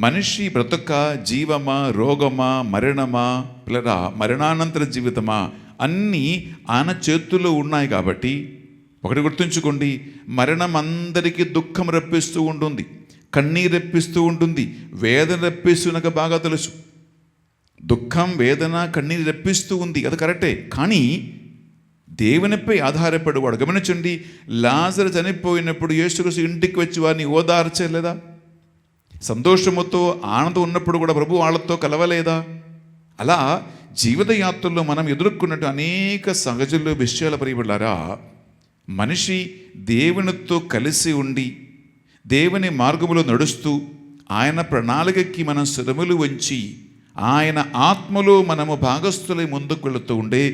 మనిషి బ్రతుక, జీవమా, రోగమా, మరణమా, పిల్లరా మరణానంతర జీవితమా, అన్నీ ఆయన చేతుల్లో ఉన్నాయి. కాబట్టి ఒకటి గుర్తుంచుకోండి, మరణం అందరికీ దుఃఖం రప్పిస్తూ ఉంటుంది, కన్నీరు రప్పిస్తూ ఉంటుంది, వేదన రప్పిస్తూ నాకు బాగా తెలుసు. దుఃఖం, వేదన, కన్నీరు రప్పిస్తూ ఉంది, అది కరెక్టే. కానీ దేవునిపై ఆధారపడేవాడు. గమనించండి, లాజరు చనిపోయినప్పుడు యేసుక్రీస్తు ఇంటికి వచ్చి వారిని ఓదార్చలేదా? సంతోషముతో, ఆనందం ఉన్నప్పుడు కూడా ప్రభు వాళ్ళతో కలవలేదా? అలా జీవిత యాత్రలో మనం ఎదుర్కొన్నట్టు అనేక సహజులు విషయాల ప్రియబిడ్డలారా, మనిషి దేవునితో కలిసి ఉండి దేవుని మార్గములో నడుస్తూ ఆయన ప్రణాళికకి మనం శిరములు వంచి ఆయన ఆత్మలో మనము భాగస్థులై ముందుకు వెళుతూ ఉండే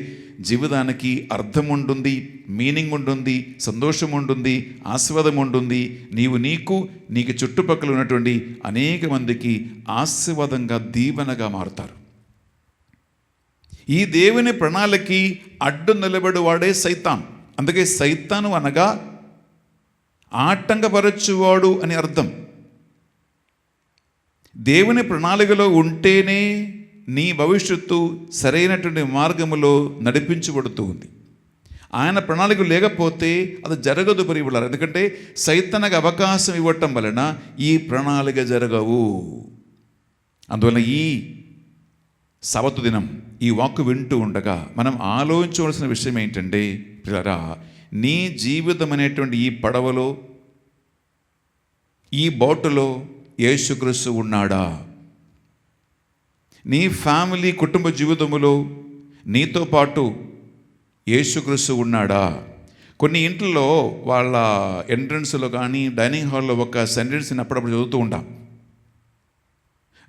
జీవితానికి అర్థం ఉంటుంది, మీనింగ్ ఉంటుంది, సంతోషం ఉంటుంది, ఆశీర్వాదం ఉంటుంది. నీకు చుట్టుపక్కల ఉన్నటువంటి అనేక మందికి ఆశీర్వాదంగా, దీవెనగా మారుతారు. ఈ దేవుని ప్రణాళికకి అడ్డు నిలబడి వాడే సైతాన్. అందుకే సైతాను అనగా ఆటంకపరచువాడు అని అర్థం. దేవుని ప్రణాళికలో ఉంటేనే నీ భవిష్యత్తు సరైనటువంటి మార్గములో నడిపించబడుతూ ఉంది. ఆయన ప్రణాళిక లేకపోతే అది జరగదు ప్రియబిడ్డలారా. ఎందుకంటే సైతానికి అవకాశం ఇవ్వటం వలన ఈ ప్రణాళిక జరగవు. అందువలన ఈ సబతు దినం ఈ వాక్కు వింటూ ఉండగా మనం ఆలోచించవలసిన విషయం ఏంటంటే, పిల్లరా, నీ జీవితం అనేటువంటి ఈ పడవలో, ఈ బోటులో యేసుక్రీస్తు ఉన్నాడా? నీ ఫ్యామిలీ, కుటుంబ జీవితములో నీతో పాటు యేసుక్రీస్తు ఉన్నాడా? కొన్ని ఇంట్లో వాళ్ళ ఎంట్రన్స్లో కానీ డైనింగ్ హాల్లో ఒక సెంటెన్స్ని అప్పుడప్పుడు చదువుతూ ఉంటాం.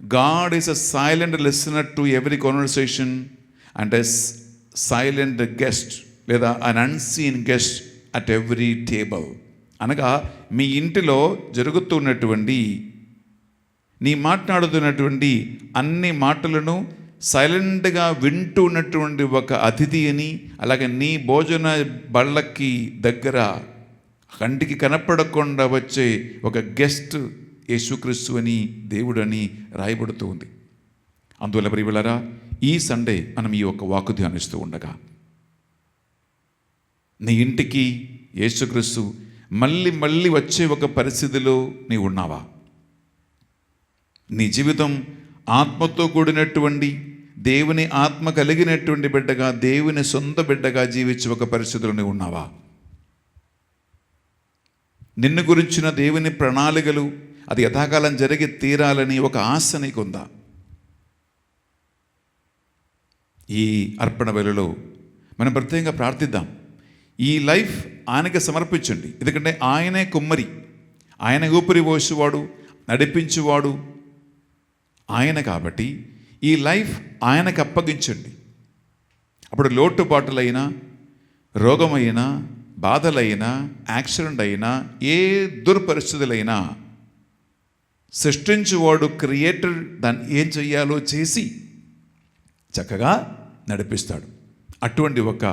God is a silent listener to every conversation and a silent guest, లేదా an unseen guest at every table. అనగా మీ ఇంటిలో జరుగుతున్నటువంటి, నీ మాట్లాడుతున్నటువంటి అన్ని మాటలను సైలెంట్గా వింటూ ఉన్నటువంటి ఒక అతిథి అని, అలాగే నీ భోజన బళ్ళకి దగ్గర కంటికి కనపడకుండా వచ్చే ఒక గెస్ట్ యేసుక్రీస్తు అని, దేవుడు అని రాయబడుతూ ఉంది. అందువల్ల ప్రియబిడ్డలారా, ఈ సండే మనం ఈ యొక్క వాక్కు ధ్యానిస్తూ ఉండగా నీ ఇంటికి యేసుక్రీస్తు మళ్ళీ మళ్ళీ వచ్చే ఒక పరిస్థితిలో నీవు ఉన్నావా? నీ జీవితం ఆత్మతో కూడినటువంటి, దేవుని ఆత్మ కలిగినటువంటి బిడ్డగా, దేవుని సొంత బిడ్డగా జీవించే ఒక పరిస్థితిలో నీవు ఉన్నావా? నిన్ను గురించిన దేవుని ప్రణాళికలు అది యథాకాలం జరిగి తీరాలని ఒక ఆశ నీకుందా? ఈ అర్పణ వేళలో మనం ప్రత్యేకంగా ప్రార్థిద్దాం. ఈ లైఫ్ ఆయనకి సమర్పించండి. ఎందుకంటే ఆయనే కుమ్మరి, ఆయన ఊపిరి పోసేవాడు, నడిపించేవాడు ఆయన. కాబట్టి ఈ లైఫ్ ఆయనకు అప్పగించండి. అప్పుడు లోటుపాటులైనా, రోగమైనా, బాధలైనా, యాక్సిడెంట్ అయినా, ఏ దుర్పరిస్థితులైనా సృష్టించువాడు క్రియేటర్ దాన్ని ఏం చెయ్యాలో చేసి చక్కగా నడిపిస్తాడు. అటువంటి ఒక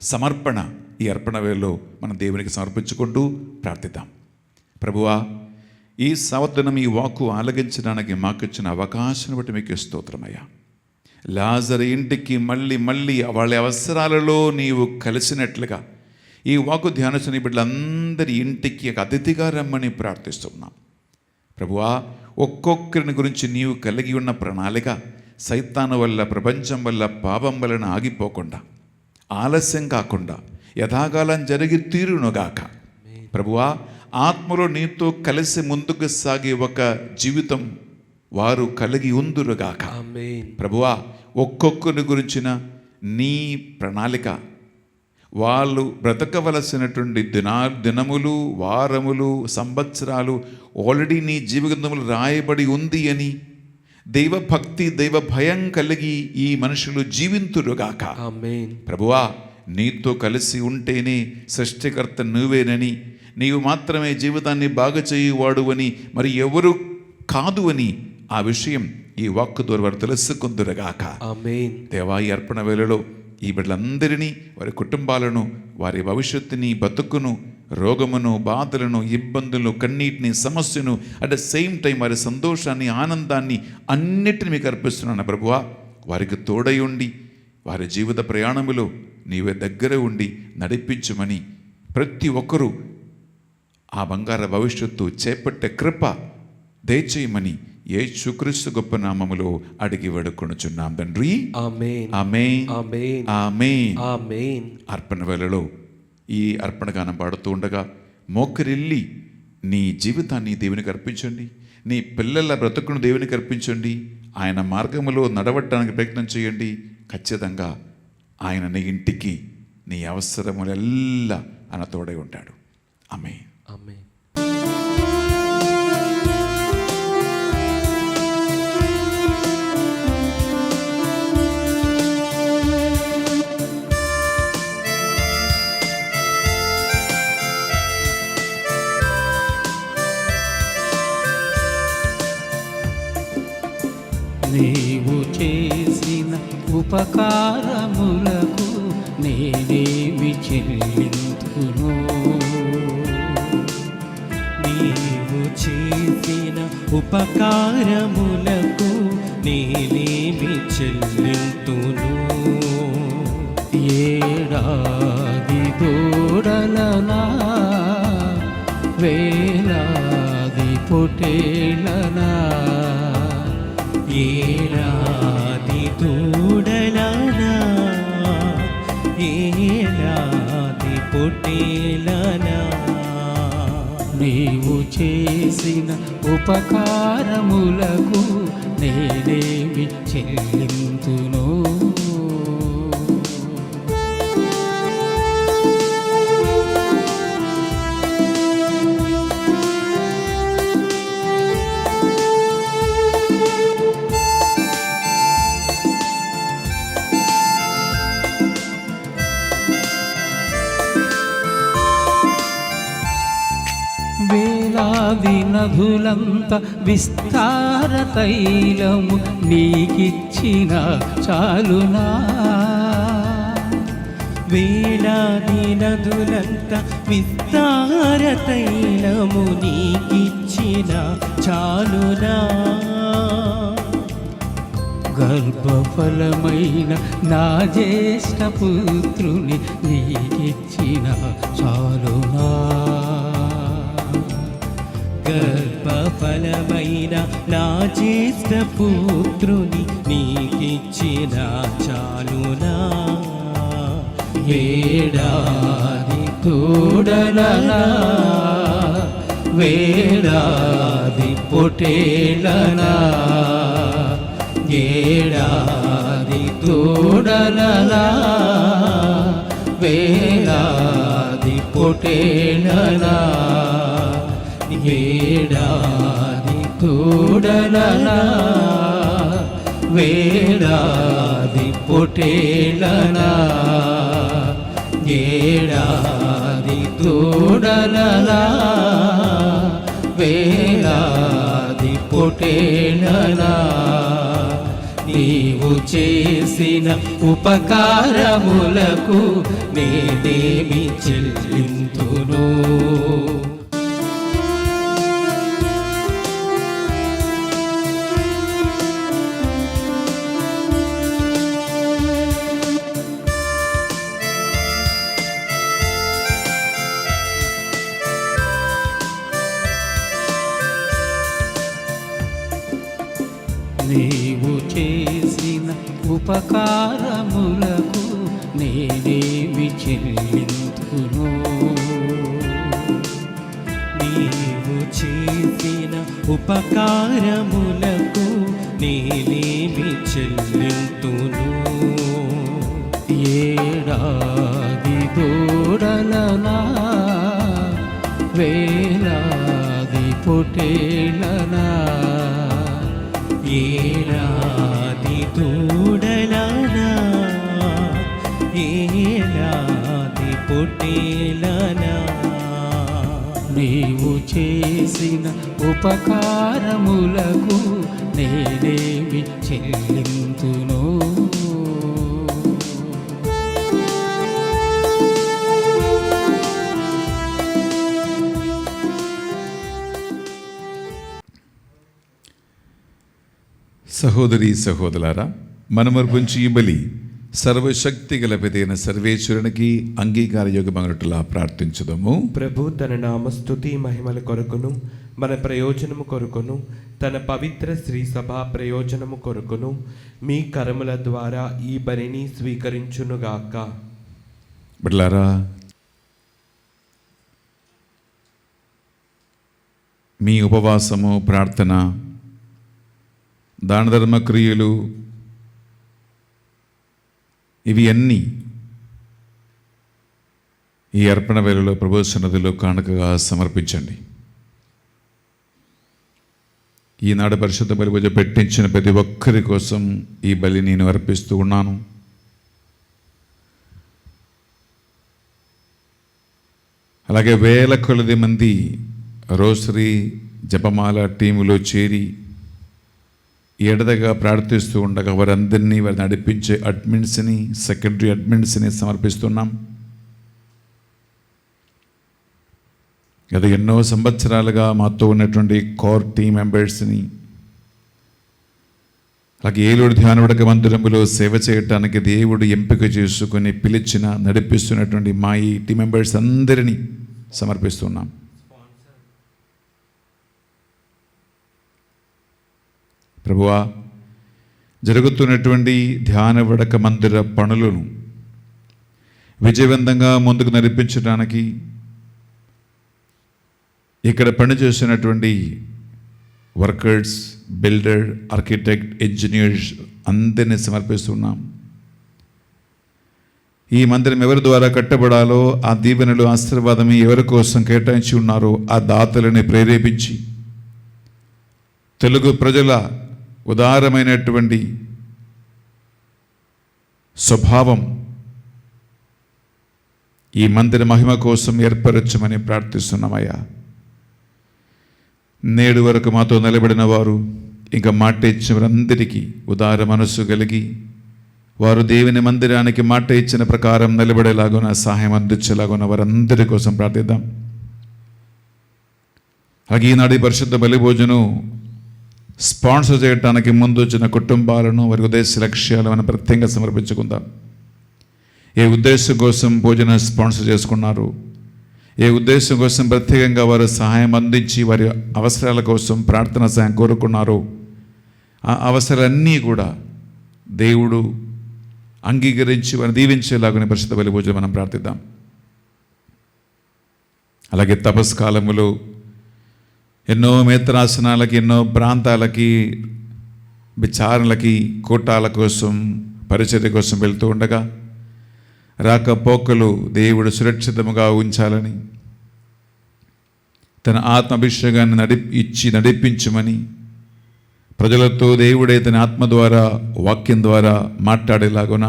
సమర్పణ ఈ అర్పణ వేళలో మనం దేవునికి సమర్పించుకుంటూ ప్రార్థిద్దాం. ప్రభువా, ఈ సంవత్సరం ఈ వాక్కు ఆలగించడానికి మాకు ఇచ్చిన అవకాశం బట్టి మీకు స్తోత్రమయ్యా. లాజరు ఇంటికి మళ్ళీ మళ్ళీ వాళ్ళ అవసరాలలో నీవు కలిసినట్లుగా ఈ వాక్కు ధ్యానిస్తున్న బిడ్డలందరి ఇంటికి ఒక అతిథిగా రమ్మని ప్రార్థిస్తున్నాం. ప్రభువా, ఒక్కొక్కరిని గురించి నీవు కలిగి ఉన్న ప్రణాళిక సైతాను వల్ల, ప్రపంచం వల్ల, పాపం వలన ఆగిపోకుండా, ఆలస్యం కాకుండా యథాకాలం జరిగి తీరునుగాక. ప్రభువా, ఆత్మలో నీతో కలిసి ముందుకు సాగే ఒక జీవితం వారు కలిగి ఉందురుగాక. ప్రభువా, ఒక్కొక్కరి గురించిన నీ ప్రణాళిక, వాళ్ళు బ్రతకవలసినటువంటి దినములు, వారములు, సంవత్సరాలు ఆల్రెడీ నీ జీవితంలో రాయబడి ఉంది అని దైవభక్తి, దైవ భయం కలిగి ఈ మనుషులు జీవింతురుగాక. ప్రభువా, నీతో కలిసి ఉంటేనే సృష్టికర్త నువ్వేనని, నీవు మాత్రమే జీవితాన్ని బాగు చేయువాడు అని, మరి ఎవరు కాదు అని ఆ విషయం ఈ వాక్కు ద్వారా వారు తెలుసుకుందురుగాక. దేవా, ఈ అర్పణ వేళలో ఈ బిడ్డలందరినీ, వారి కుటుంబాలను, వారి భవిష్యత్తుని, బతుకును, రోగమును, బాధలను, ఇబ్బందులను, కన్నీటిని, సమస్యను, అట్ ద సేమ్ టైం వారి సంతోషాన్ని, ఆనందాన్ని అన్నిటిని మీకు అర్పిస్తున్నాను ప్రభువా. వారికి తోడై ఉండి వారి జీవిత ప్రయాణములో నీవే దగ్గర ఉండి నడిపించమని, ప్రతి ఒక్కరూ ఆ బంగార భవిష్యత్తు చేపట్టే కృప దయచేయమని యేసుక్రీస్తు గొప్ప నామములో అడిగి వేడుకొనుచున్నాం తండ్రి. ఆమేన్. ఆమేన్. ఆమేన్. ఆమేన్. ఆమేన్. అర్పణ వేళలో ఈ అర్పణ గానం పాడుతూ ఉండగా మోకరిల్లి నీ జీవితాన్ని దేవునికి అర్పించండి. నీ పిల్లల బ్రతుకును దేవునికి అర్పించండి. ఆయన మార్గములో నడవటానికి ప్రయత్నం చేయండి. ఖచ్చితంగా ఆయన నీ ఇంటికి, నీ అవసరములెల్లా ఆయన తోడై ఉంటాడు. ఆమేన్. ఆమేన్. నీవు చేసిన ఉపకారములకు నేనేమి చెల్లింతును? నీవు చేసిన ఉపకారములకు నేనేమి చెల్లింతును? ఏడాది దూడలనా, వేలాది పొటేలనా, ఏలాది దూడలనా, ఏలాది పొట్టేలనా, నీవు చేసిన ఉపకారములకు నేనేమి చెల్లింతును? వేలాది నదులంత విస్తార తైలము నీకిచ్చిన చాలునా? వేలాది నదులంత విస్తార తైలము నీకిచ్చిన చాలునా? గర్భఫలమైన నా జ్యేష్ఠ పుత్రుని నీకిచ్చిన చాలునా? గర్భఫలమైన నా జ్యేష్ఠ పుత్రుని నీకిచ్చిన చాలునా? ఏడాది తోడలనా, వేలాది పొటేలనా, ఏడాది తోడలనా, వేలాది పొటేలనా, ఏడాది తోడలనా, వేలాది పొటేలనా, ఏడాది తోడలలా వేలాది పొటేళలా నీవు చేసిన ఉపకారములకు నేనేమి చెల్లింతును. నీవు చేసిన ఉపకారములకు నేనేమి చెల్లింతును. నీవు చేసిన ఉపకారములకు నేనేమి చెల్లింతును. ఏడాది దూడలనా వేలాది పొటేళనా ఏలాది తోడలనా ఏలాది పొటేళనా నీవు చేసిన ఉపకారములకు నేనేమి చెల్లింతును. సహోదరి సహోదరులారా, మనమర్పించి ఈ బలి సర్వశక్తి గల పితైన సర్వేశ్వరునికి అంగీకారయోగ్యమగునట్లుగా ప్రార్థించుదాము. ప్రభు తన నామస్తుతి మహిమల కొరకును మన ప్రయోజనము కొరకును తన పవిత్ర శ్రీ సభ ప్రయోజనము కొరకును మీ కరముల ద్వారా ఈ బలిని స్వీకరించునుగాక. బిడ్డలారా, మీ ఉపవాసము, ప్రార్థన, దాన ధర్మ క్రియలు ఇవి అన్నీ ఈ అర్పణ వేళలో ప్రభు సన్నిధిలో కానుకగా సమర్పించండి. ఈనాడు పరిశుద్ధ బలి పూజ పెట్టించిన ప్రతి ఒక్కరి కోసం ఈ బలి నేను అర్పిస్తూ ఉన్నాను. అలాగే వేల కొలది మంది రోసరీ జపమాల టీములో చేరి ఎడదగా ప్రార్థిస్తూ ఉండగా వారందరినీ వారు నడిపించే అడ్మిన్స్ని, సెక్రటరీ అడ్మిన్స్ని సమర్పిస్తున్నాం. గత ఎన్నో సంవత్సరాలుగా మాతో ఉన్నటువంటి కోర్ టీం మెంబర్స్ని, అలాగే ఏలూరు ధ్యానవడక మందిరములో సేవ చేయటానికి దేవుడు ఎంపిక చేసుకుని పిలిచిన నడిపిస్తున్నటువంటి మా ఈ టీం మెంబర్స్ అందరినీ సమర్పిస్తున్నాం. ప్రభువా, జరుగుతున్నటువంటి ధ్యానవడక మందిర పనులను విజయవంతంగా ముందుకు నడిపించడానికి ఇక్కడ పనిచేస్తున్నటువంటి వర్కర్స్, బిల్డర్, ఆర్కిటెక్ట్, ఇంజనీర్స్ అందరినీ సమర్పిస్తున్నాం. ఈ మందిరం ఎవరి ద్వారా కట్టబడాలో ఆ దీవెనలు, ఆశీర్వాదం ఎవరి కోసం కేటాయించి ఉన్నారో ఆ దాతలని ప్రేరేపించి తెలుగు ప్రజల ఉదారమైనటువంటి స్వభావం ఈ మందిర మహిమ కోసం ఏర్పరచమని ప్రార్థిస్తున్నామయ్యా. నేడు వరకు మాతో నిలబడిన వారు, ఇంకా మాట ఇచ్చిన వారందరికీ ఉదార మనస్సు కలిగి వారు దేవుని మందిరానికి మాట ఇచ్చిన ప్రకారం నిలబడేలాగున సహాయం అందించేలాగున వారందరి కోసం ప్రార్థిద్దాం. అలాగే ఈనాడు పరిశుద్ధ బలి భోజనం స్పాన్సర్ చేయడానికి ముందు వచ్చిన కుటుంబాలను, వారి ఉద్దేశ లక్ష్యాలు మనం ప్రత్యేకంగా సమర్పించుకుందాం. ఏ ఉద్దేశం కోసం భోజనం స్పాన్సర్ చేసుకున్నారు, ఏ ఉద్దేశం కోసం ప్రత్యేకంగా వారు సహాయం అందించి వారి అవసరాల కోసం ప్రార్థన సహాయం కోరుకున్నారో ఆ అవసరాలన్నీ కూడా దేవుడు అంగీకరించి వారిని దీవించేలాగానే పరిశుద్ధ బలి భోజనం మనం ప్రార్థిద్దాం. అలాగే తపస్కాలములో ఎన్నో మేత్రాసనాలకి, ఎన్నో ప్రాంతాలకి, విచారణలకి, కూటాల కోసం, పరిచర్య కోసం వెళ్తూ ఉండగా రాకపోకలు దేవుడు సురక్షితముగా ఉంచాలని, తన ఆత్మాభిషేకాన్ని నడిపించమని, ప్రజలతో దేవుడే తన ఆత్మ ద్వారా, వాక్యం ద్వారా మాట్లాడేలాగున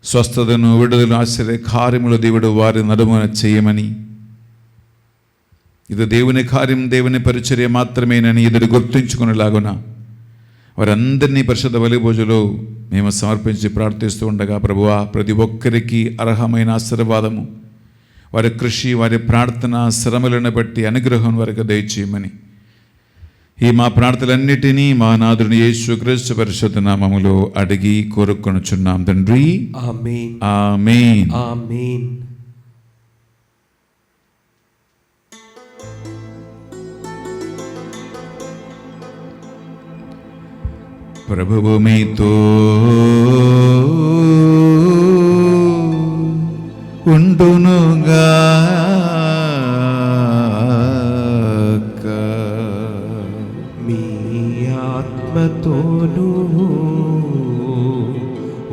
స్వస్థతను, విడుదలను, ఆశ్చర్య కార్యములు దేవుడు వారి నడుమున చేయమని, ఇది దేవుని కార్యం, దేవుని పరిచర్య మాత్రమేనని ఇతడు గుర్తుంచుకునేలాగున వారందరినీ పరిశుద్ధ బలిభోజులో మేము సమర్పించి ప్రార్థిస్తూ ఉండగా, ప్రభువా, ప్రతి ఒక్కరికి అర్హమైన ఆశీర్వాదము, వారి కృషి, వారి ప్రార్థన, శ్రమలను బట్టి అనుగ్రహం వారికి దయచేయమని ఈ మా ప్రార్థనలన్నిటినీ మా నాథుని యేసుక్రీస్తు పరిశుద్ధ నామములో అడిగి కోరుకొనుచున్నాం తండ్రి. ఆమేన్. ఆమేన్. ఆమేన్. ప్రభువు మీతో ఉండునుగాక. మీ ఆత్మతోనూ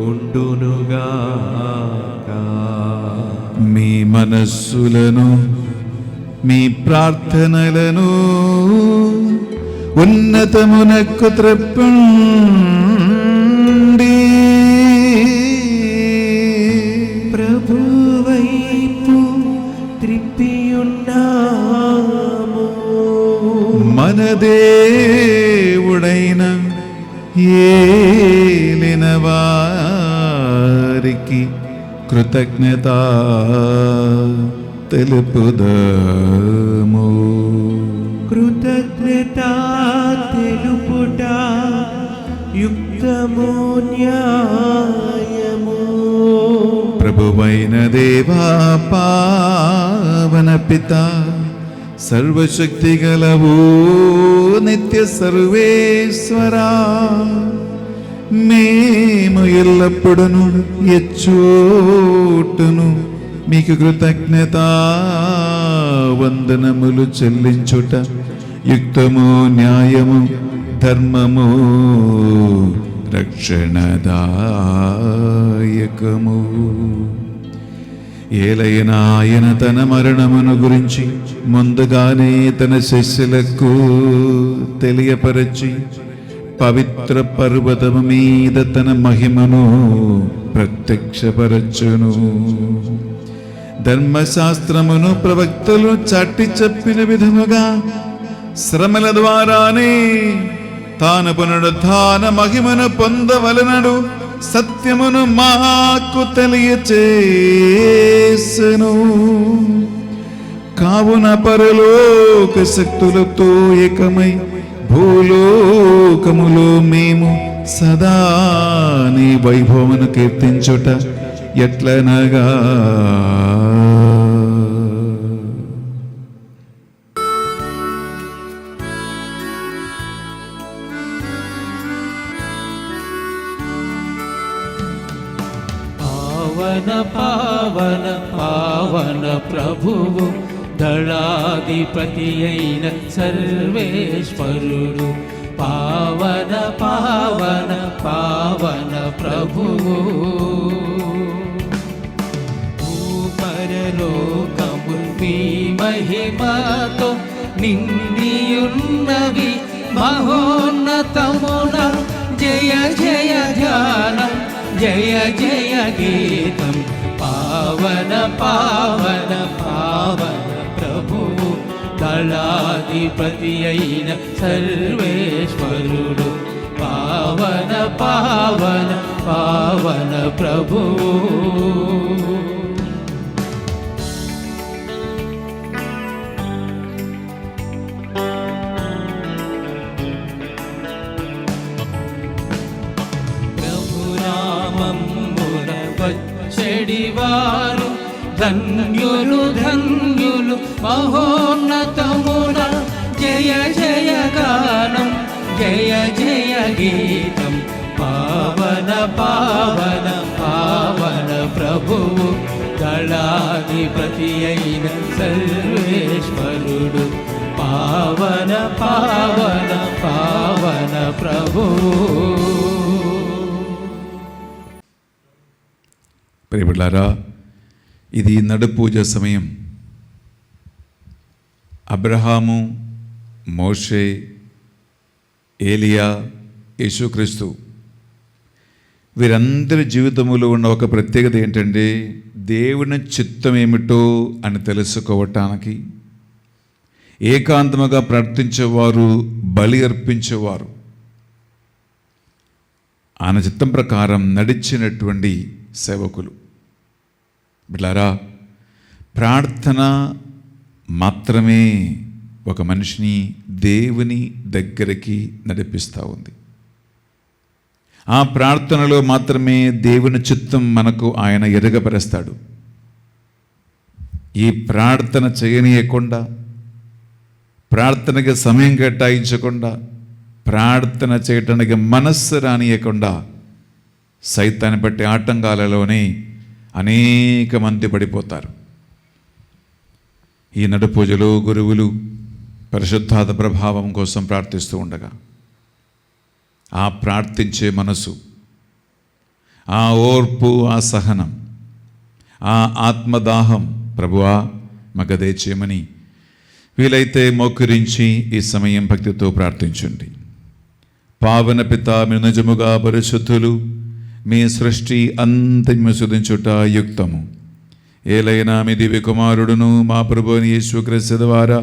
ఉండునుగాక. మీ మనస్సులను, మీ ప్రార్థనలను ఉన్నతమునకు త్రిప్పండి. ప్రభువైపు త్రిప్పియున్నాము. మన దేవుడైన యేలిన వారికి కృతజ్ఞత తెలుపుదాము. కృతజ్ఞత తెలుపుట యుక్తము, న్యాయము. ప్రభువైన దేవా, పావన పిత, సర్వశక్తి గలవు నిత్య సర్వేశ్వరా, మేము ఎల్లప్పుడూ ఎచ్చోటును మీకు కృతజ్ఞత వందనములు చెల్లించుట యుక్తము, న్యాయము, ధర్మము, రక్షణదాయకము. ఏలైన ఆయన తన మరణమును గురించి ముందుగానే తన శిష్యులకు తెలియపరచి పవిత్ర పర్వతము మీద తన మహిమను ప్రత్యక్షపరచును. ధర్మశాస్త్రమును ప్రవక్తలు చాటి చెప్పిన విధముగా శ్రమల ద్వారానే తాను పునరుత్థాన మహిమను పొందవలనడు సత్యమును మాకు తెలియచేసెను. కావున పరలోక శక్తులతో ఏకమై భూలోకములో మేము సదా నీ వైభవమును కీర్తించుట ఎట్లనగా, పావన పావన పావన ప్రభువు, దళాధిపతి అయిన సర్వేశ్వరుడు. పావన పావన పావన ప్రభువు, భూపరలోకముల్ మీ మహిమతో నిండియున్నవి. మహోన్నతమున జయ జయ ధ్యానం, జయ జయ గీతం. పావన పావన పావన ప్రభువు, దళాధిపతి అయిన సర్వేశ్వరుడు. పావన పావన పావన ప్రభువు. ప్రభునామమున వచ్చెడివారు ధన్యులు ధన్యులు. మహోన్నతమున జయ జయ గానం, జయ జయ గీతం. పావన పావన పావన ప్రభువు, దళాధిపతి అయిన సర్వేశ్వరుడు. పావన పావన పావన ప్రభువు. ప్రియబిడ్డలారా, ఇది నడుపూజ సమయం. అబ్రహాము, మోషే, ఏలియా, యేసుక్రీస్తు వీరందరి జీవితంలో ఉన్న ఒక ప్రత్యేకత ఏంటంటే దేవుని చిత్తం ఏమిటో అని తెలుసుకోవటానికి ఏకాంతముగా ప్రార్థించేవారు, బలి అర్పించేవారు, ఆయన చిత్తం ప్రకారం నడిచినటువంటి సేవకులు. బిడ్డలారా, ప్రార్థన మాత్రమే ఒక మనిషిని దేవుని దగ్గరికి నడిపిస్తూ ఉంది. ఆ ప్రార్థనలో మాత్రమే దేవుని చిత్తం మనకు ఆయన ఎరుగపరుస్తాడు. ఈ ప్రార్థన చేయనీయకుండా, ప్రార్థనకి సమయం కేటాయించకుండా, ప్రార్థన చేయటానికి మనస్సు రానియకుండా సైతాన్ని బట్టి ఆటంకాలలోనే అనేక మంది పడిపోతారు. ఈ నడుపూజలు, గురువులు పరిశుద్ధాత్మ ప్రభావం కోసం ప్రార్థిస్తూ ఉండగా ఆ ప్రార్థించే మనసు, ఆ ఓర్పు, ఆ సహనం, ఆ ఆత్మదాహం ప్రభువా మాకు దయచేయమని వీలైతే మోకరించి ఈ సమయం భక్తితో ప్రార్థించండి. పావన పిత, మీరు నిజముగా పరిశుద్ధులు, మీ సృష్టి అంతము శుద్ధించుట యుక్తము. ఏలైనా మీ దివ్య కుమారుడును మా ప్రభువుని యేసుక్రీస్తు ద్వారా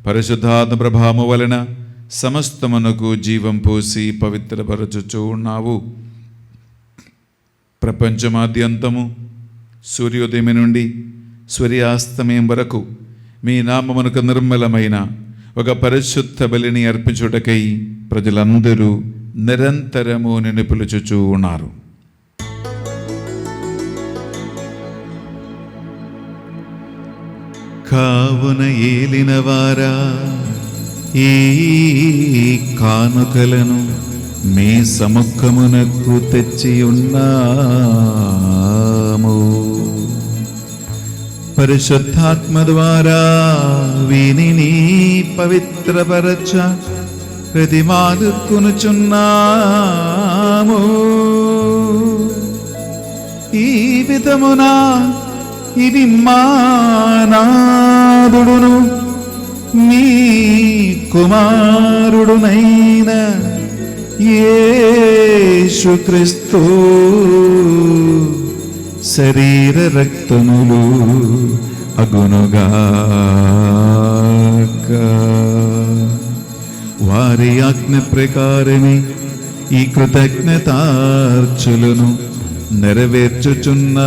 పరిశుద్ధాత్మ ప్రభావము వలన సమస్తమునకు జీవం పోసి పవిత్రపరచుచూ ఉన్నావు. ప్రపంచమాద్యంతము సూర్యోదయం నుండి సూర్యాస్తమయం వరకు మీ నామమునకు నిర్మలమైన ఒక పరిశుద్ధ బలిని అర్పించుటకై ప్రజలందరూ నిరంతరము నిన్ను పిలుచుచూ ఉన్నారు. కావున ఏలినవారా, ఈ కానుకలను మీ సముఖమునకు తెచ్చి ఉన్నాము. పరిశుద్ధాత్మ ద్వారా వీనిని పవిత్రపరచ ప్రతిమాలుకొనుచున్నాము. ఈ విధమున ఇవి మా నాదుడును మీ కుమారుడునైన యేసుక్రీస్తు శరీర రక్తములు అగునుగాక. వారి ఆజ్ఞ ప్రకారమే ఈ కృతజ్ఞతార్చులను నెరవేర్చుచున్నాము.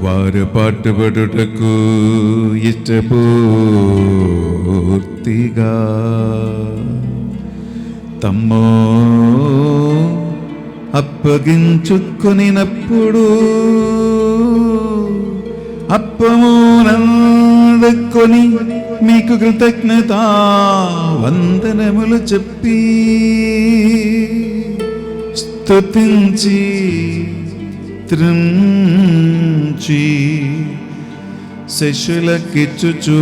వారు పాటుపడుటకు ఇష్టపూర్తిగా తమ్మో అప్పగించుకొనినప్పుడు అప్పమునందుకొని మీకు కృతజ్ఞత వందనములు చెప్పి స్తుతించి త్రించి శిష్యులకిచ్చుచూ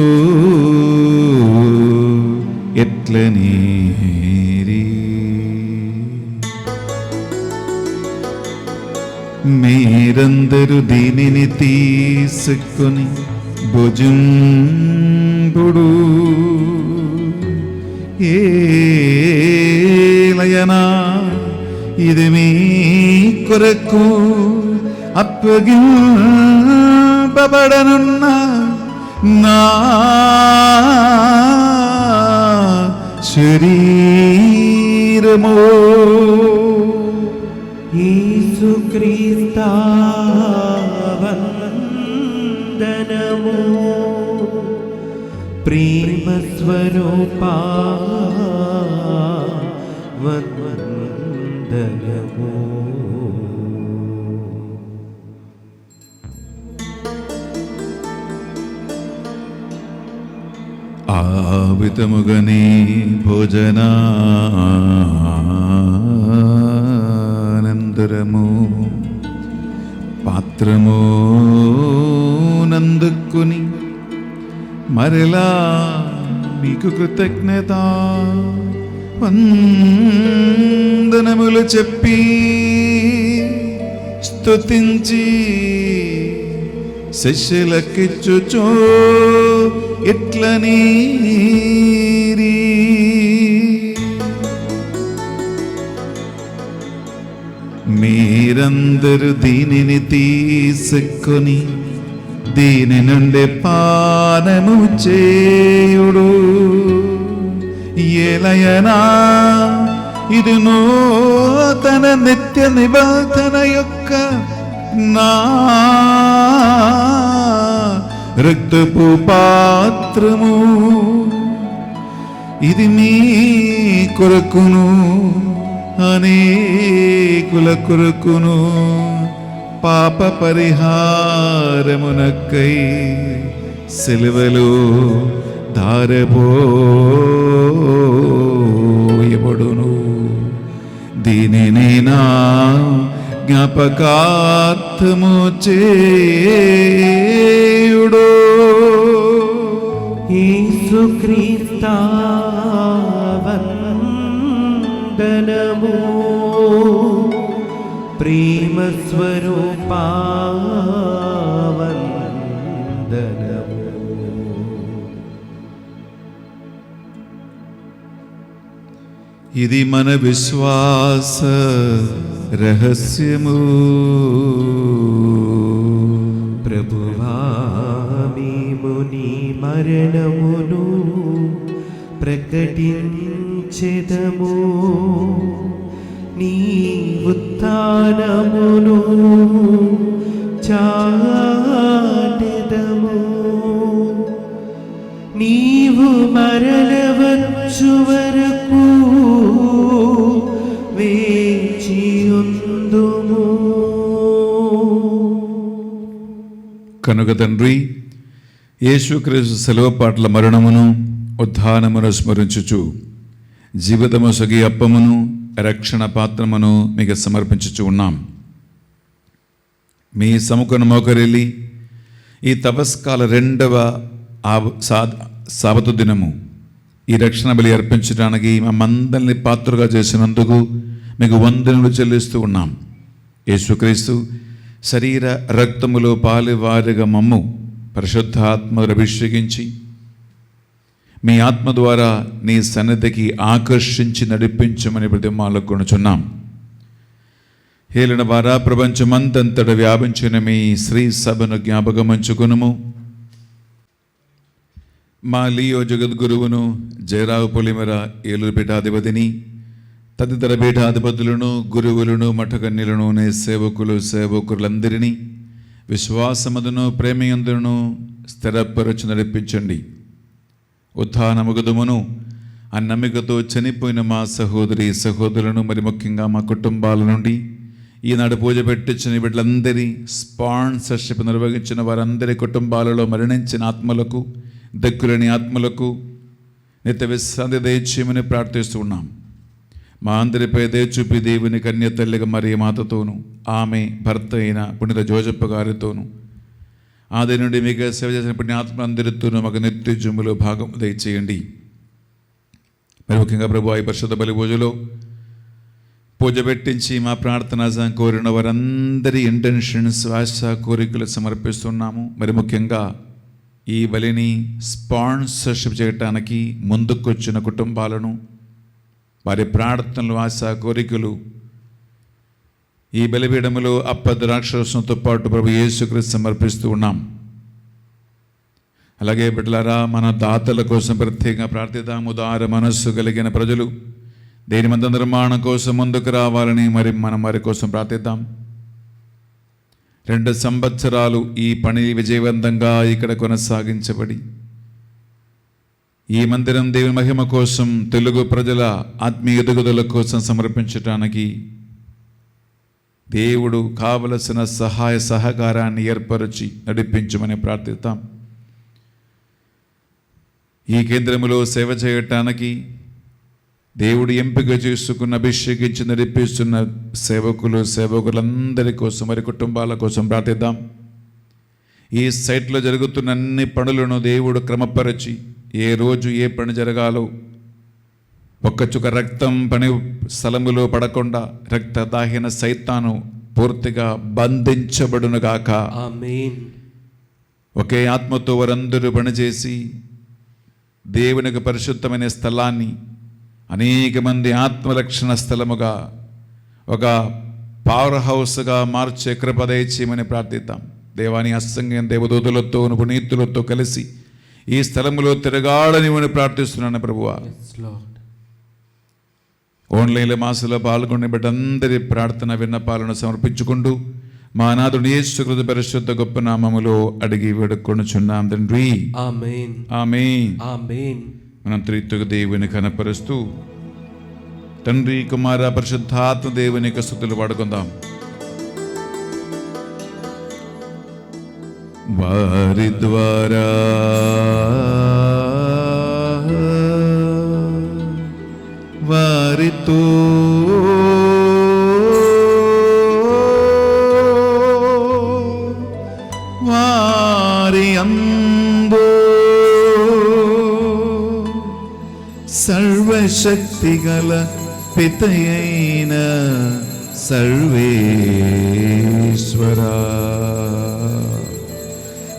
ఎట్లనీరి, మీరందరూ దీనిని తీసుకొని భుజింపుడు. ఏలయనా ఇది మీ కొరకు అప్పగింపబడనున్న నా శరీరము. యేసుక్రీస్తా వందనము, ప్రేమ స్వరూపా వందనము. ఆ విధముగానే భోజనానంతరము పాత్రము నందుకుని మరలా మీకు కృతజ్ఞత వందనములు చెప్పి స్తుతించి శిష్యులకిచ్చుచు ఇట్లని మీరందరూ దీనిని తీసుకొని దీని నుండి పానము చేయుడు. ఏలయనా ఇది నూతన నిత్య నిబంధన యొక్క నా రక్తపు పాత్రము. ఇది మీ కొరకును అనేకుల కొరకును పాప పరిహారమునకై సిలువలో ధారపోయబడును. దీనిని నా జ్ఞాపకార్థము చేయుడు. యేసుక్రీస్తా వందనము, ప్రేమ స్వరూపా వందనము. ఇది మన విశ్వాస రహస్యము. ప్రభువా మేము నీ మరణమును ప్రకటించెదము, నీ ఉత్థానమును చాటెదము. నీవు మరలవచ్చు వరకు వేచియుందుము. కనుక తండ్రి, యేసుక్రీస్తు సెలవు పాటల మరణమును ఉత్థానమును స్మరించుచు జీవితము సగి అప్పమును రక్షణ పాత్రమును మీకు సమర్పించుచు ఉన్నాం. మీ సముఖను మోకరిల్లి ఈ తపస్కాల 2వ సాబతు దినము ఈ రక్షణ బలి అర్పించడానికి మమ్మందరిని పాత్రగా చేసినందుకు మీకు వందనములు చెల్లిస్తూ ఉన్నాం. యేసుక్రీస్తు శరీర రక్తములో పాలివారిగా మమ్ము పరిశుద్ధాత్మను అభిషేకించి మీ ఆత్మ ద్వారా నీ సన్నిధికి ఆకర్షించి నడిపించమని బ్రతిమాలుకొనుచున్నాం. హేళన వారా ప్రపంచమంతంతట వ్యాపించిన మీ శ్రీ సభను జ్ఞాపకమంచుకునుము. మా లియో జగద్గురువును, జయరావు పొలిమర ఏలూరు పీఠాధిపతిని, తదితర పీఠాధిపతులను, గురువులను, మఠకన్యలను, నే సేవకులందరినీ విశ్వాసమును ప్రేమయందును స్థిరపరచు నడిపించండి. ఉత్థానముగదుమును ఆ నమ్మికతో చనిపోయిన మా సహోదరులను, మరి ముఖ్యంగా మా కుటుంబాల నుండి ఈనాడు పూజ పెట్టించిన వీళ్ళందరి స్పాన్సర్షిప్ నిర్వహించిన వారందరి కుటుంబాలలో మరణించిన ఆత్మలకు, దక్కులేని ఆత్మలకు నిత్య విశ్రాంతి దయచేయమని ప్రార్థిస్తూ ఉన్నాం. మా అందరిపై దయచూపి దేవుని కన్య తల్లిగా మరియ మాతతోనూ, ఆమె భర్త అయిన పుణ్యత జోజప్ప గారితోనూ, ఆది నుండి మీకు సేవ చేసిన పుణ్యాత్మలందరితోనూ మాకు నిత్య జుమ్ములో భాగం దయచేయండి. మరి ముఖ్యంగా ప్రభు ఈ పరిశుద్ధ బలి పూజలో పూజ పెట్టించి మా ప్రార్థన కోరిన వారందరి ఇంటెన్షన్స్, ఆశ, కోరికలు సమర్పిస్తున్నాము. మరి ముఖ్యంగా ఈ బలిని స్పాన్సర్షిప్ చేయటానికి ముందుకొచ్చిన కుటుంబాలను, వారి ప్రార్థనలు, ఆశ, కోరికలు ఈ బలిపీఠములో ద్రాక్షరసంతో పాటు ప్రభు యేసుక్రీస్తు సమర్పిస్తూ ఉన్నాం. అలాగే బిడ్డలారా, మన దాతల కోసం ప్రత్యేకంగా ప్రార్థిద్దాం. ఉదార మనస్సు కలిగిన ప్రజలు దేని మంద నిర్మాణం కోసం ముందుకు రావాలని మనం వారి కోసం ప్రార్థిద్దాం. 2 సంవత్సరాలు ఈ పని విజయవంతంగా ఇక్కడ కొనసాగించబడి ఈ మందిరం దేవుని మహిమ కోసం, తెలుగు ప్రజల ఆత్మీయ ఎదుగుదల కోసం సమర్పించడానికి దేవుడు కావలసిన సహాయ సహకారాన్ని ఏర్పరిచి నడిపించమని ప్రార్థిస్తాం. ఈ కేంద్రములో సేవ చేయటానికి దేవుడు ఎంపిక చేసుకున్న, అభిషేకించి నడిపిస్తున్న సేవకులందరి కోసం, వారి కుటుంబాల కోసం ప్రార్థిద్దాం. ఈ సైట్లో జరుగుతున్న అన్ని పనులను దేవుడు క్రమపరిచి ఏ రోజు ఏ పని జరగాలో, ఒక్క చుక్క రక్తం పని స్థలములో పడకుండా రక్తదాహిన సైతాను పూర్తిగా బంధించబడునుగాక. ఆమేన్. ఒకే ఆత్మతో వారందరూ పనిచేసి దేవునికి పరిశుద్ధమైన స్థలాన్ని అనేక మంది ఆత్మరక్షణ స్థలముగా ఒక పవర్ హౌస్గా మార్చే కృప దయచేయమని ప్రార్థిద్దాం. దేవాని అస్సంగం దేవదూతలతో పునీతులతో కలిసి ఈ స్థలములో తిరగాలని ప్రార్థిస్తున్నాను ప్రభువా. ఆన్లైన్లో మాసలో పాల్గొనే బిడ్డందరి ప్రార్థన విన్నపాలను సమర్పించుకుంటూ మా నాథుడు యేసుక్రీస్తు పరిశుద్ధ గొప్ప నామములో అడిగి వేడుకొనుచున్నాం తండ్రి. ఆమేన్. ఆమేన్. ఆమేన్. మనం త్రిత్వ దేవుని కనపరుస్తూ తండ్రి కుమార పరిశుద్ధాత్మ దేవుని యొక్క స్తుతులు పాడుకుందాం. వారి ద్వారా వారితో వారి అందు సర్వశక్తిగల పితయైన సర్వేశ్వరా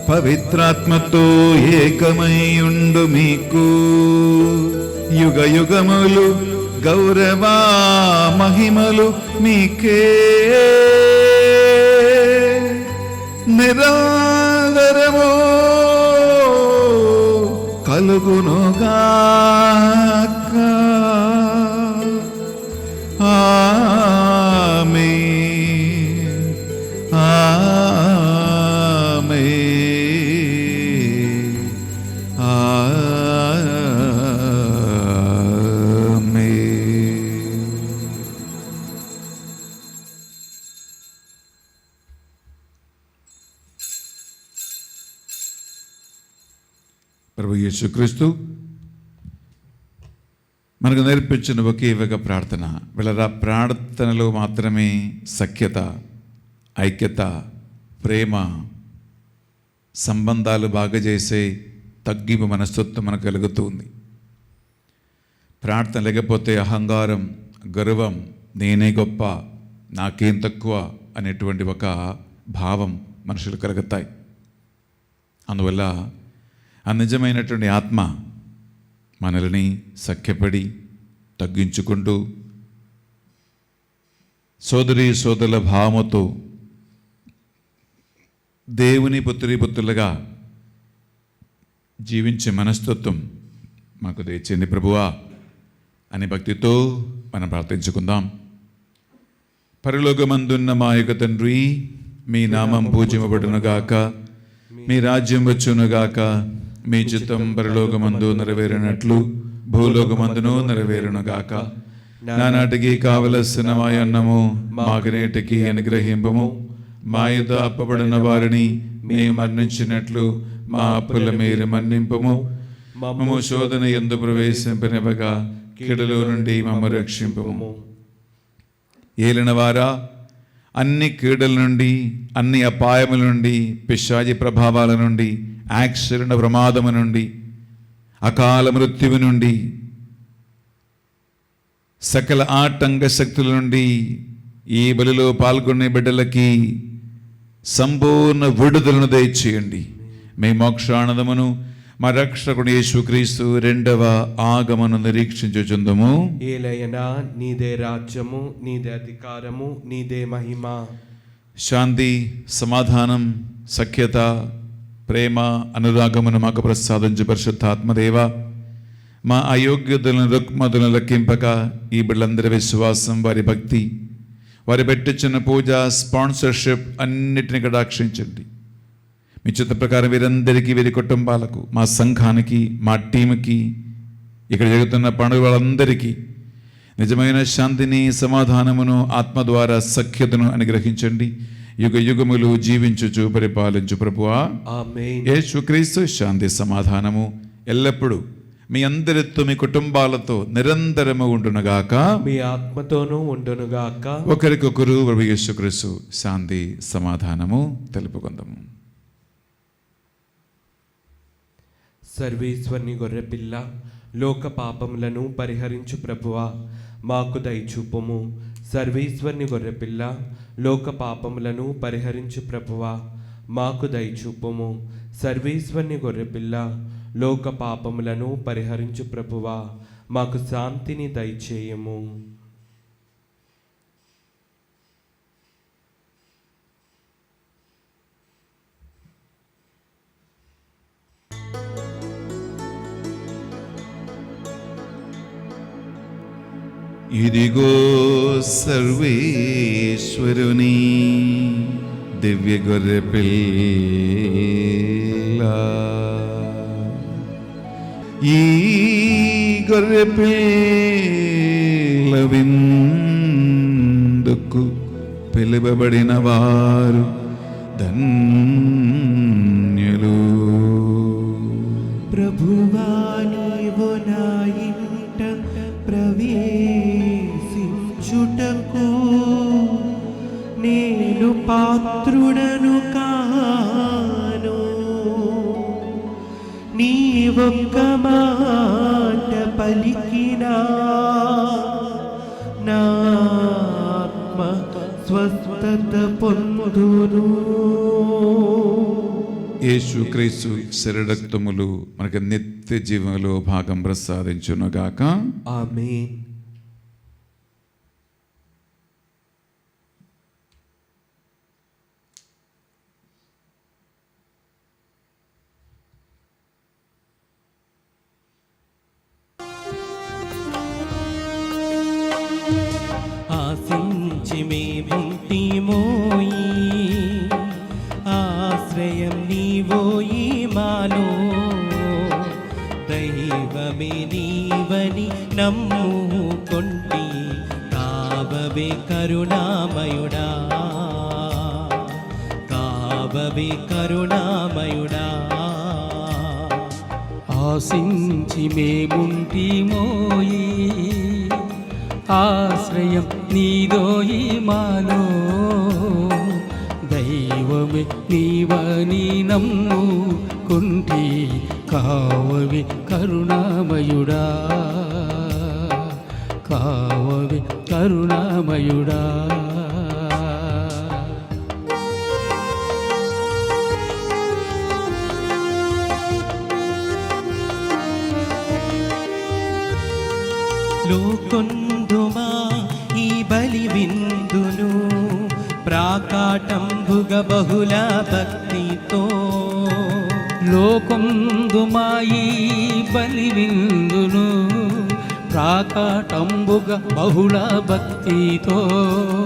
పవిత్రాత్మతో ఏకమైయుండు మీకు యుగ యుగములు గౌరవ మహిమలు మీకే నిరంతరము కలుగునుగాక. ఆమేన్. ఆమేన్. ఆమేన్. ప్రభు యేసుక్రీస్తు మనకు నేర్పించిన ఒకే ఒక ప్రార్థన. వీళ్ళ ప్రార్థనలో మాత్రమే సఖ్యత, ఐక్యత, ప్రేమ, సంబంధాలు బాగా చేసే తగ్గింపు మనస్తత్వం మనకు కలుగుతుంది. ప్రార్థన లేకపోతే అహంకారం, గర్వం, నేనే గొప్ప, నాకేం తక్కువ అనేటువంటి ఒక భావం మనుషులు కలుగుతాయి. అందువల్ల ఆ నిజమైనటువంటి ఆత్మ మనల్ని సఖ్యపడి తగ్గించుకుంటూ సోదరి సోదరుల భావముతో దేవుని పుత్రులుగా జీవించే మనస్తత్వం మాకు దయచేయండి ప్రభువా అని భక్తితో మనం ప్రార్థించుకుందాం. పరలోకమందున్న మా యొక్క తండ్రి, మీ నామం పూజింపబడునుగాక, మీ రాజ్యం వచ్చునుగాక, మీ చిత్తం పరలోకమందు నెరవేరినట్లు భూలోకమందును నెరవేరునుగాక. నానాటికి కావలసిన మా అన్నము మాకు నేటికి అనుగ్రహింపము. మా యుద్ధ అప్పబడిన వారిని మేము మన్నించినట్లు మా అప్పుల మీరు మన్నింపము. మమ్ము శోధన యందు ప్రవేశింపనివ్వగా కీడులో నుండి మమ్ము రక్షింపము. ఏలినవారా, అన్ని కీడుల నుండి, అన్ని అపాయముల నుండి, పిశాచి ప్రభావాల నుండి, యాక్సిడెంట్ ప్రమాదము నుండి, అకాల మృత్యువు నుండి, సకల ఆటంక శక్తుల నుండి ఈ బలిలో పాల్గొనే బిడ్డలకి సంపూర్ణ విడుదలను దయచేయండి. మీ మోక్షానందమును మా రక్షకుడు యేసుక్రీస్తు రెండవ ఆగమను నిరీక్షించుచుందుము. ఏలయనా నీదే రాజ్యము, నీదే అధికారము, నీదే మహిమ. శాంతి, సమాధానం, సఖ్యత, ప్రేమ, అనురాగమును మాకు ప్రసాదించు పరిశుద్ధాత్మదేవ. మా అయోగ్యతలను రుక్మతులను లెక్కింపక ఈ బిడ్డలందరి విశ్వాసం, వారి భక్తి, వారి పెట్టించిన పూజ, స్పాన్సర్షిప్ అన్నిటిని కటాక్షించండి. మీ చిత్త ప్రకారం వీరందరికీ, వీరి కుటుంబాలకు, మా సంఘానికి, మా టీంకి, ఇక్కడ జరుగుతున్న పండుగ వాళ్ళందరికీ నిజమైన శాంతిని, సమాధానమును, ఆత్మ ద్వారా సఖ్యతను అనుగ్రహించండి. యుగ యుగములు జీవించుచు పరిపాలించు ప్రభువా. ఆమేన్. యేసుక్రీస్తు శాంతి సమాధానము ఎల్లప్పుడూ మీ అందరితో, మీ కుటుంబాలతో నిరంతరము ఉండునుగాక, మీ ఆత్మతోనూ ఉండునుగాక. ఒకరికొకరు ప్రభు యేసుక్రీస్తు శాంతి సమాధానము తెలుపుకుందాము. సర్వేశ్వరుని గొర్రెపిల్ల, లోక పాపములను పరిహరించు ప్రభువా, మాకు దయచూపుము. సర్వేశ్వరుని గొర్రెపిల్ల, లోక పాపములను పరిహరించు ప్రభువా, మాకు దయచూపుము. సర్వేశ్వరుని గొర్రెపిల్ల, లోక పాపములను పరిహరించు ప్రభువా, మాకు శాంతిని దయచేయము. ఇదిగో సర్వేశ్వరుని దివ్య గొర్రె పిల్ల. ఈ గొర్రె పిల్ల విందుకు పిలువబడిన వారు ధన్యులు. ప్రభువా నీవు నా ఇంట ప్రవేశించుటకు నేను పాత్రుడను కాను. నీ ఒక్క మాట పలికినా నా ఆత్మ స్వస్థత పొందును. యేసుక్రీస్తు శరీరక్తములు మనకు నిత్య జీవంలో భాగం ప్రసాదించునుగాక. ఆమేన్. ఆశించి మేముంటిమోయి, ఆశ్రయం నీవోయి మాలో. దైవమే నీవని నమ్ముకొంటి, కావవే కరుణామయుడా, కావవే కరుణామయుడా. ఆశించి మేముంటిమోయి, ఆశ్రయం నీదోయి మాలో. దైవమే నీవని నమ్ముకుంటి, కావవి కరుణామయుడా, కావవి కరుణామయుడా. లోకొందుమా ఈ బలి విందును, ప్రాకాటంబుగ బహుళ భక్తితో. లోకందుమాయి బలి విందును, ప్రాకాటంబుగ బహుళ భక్తితో.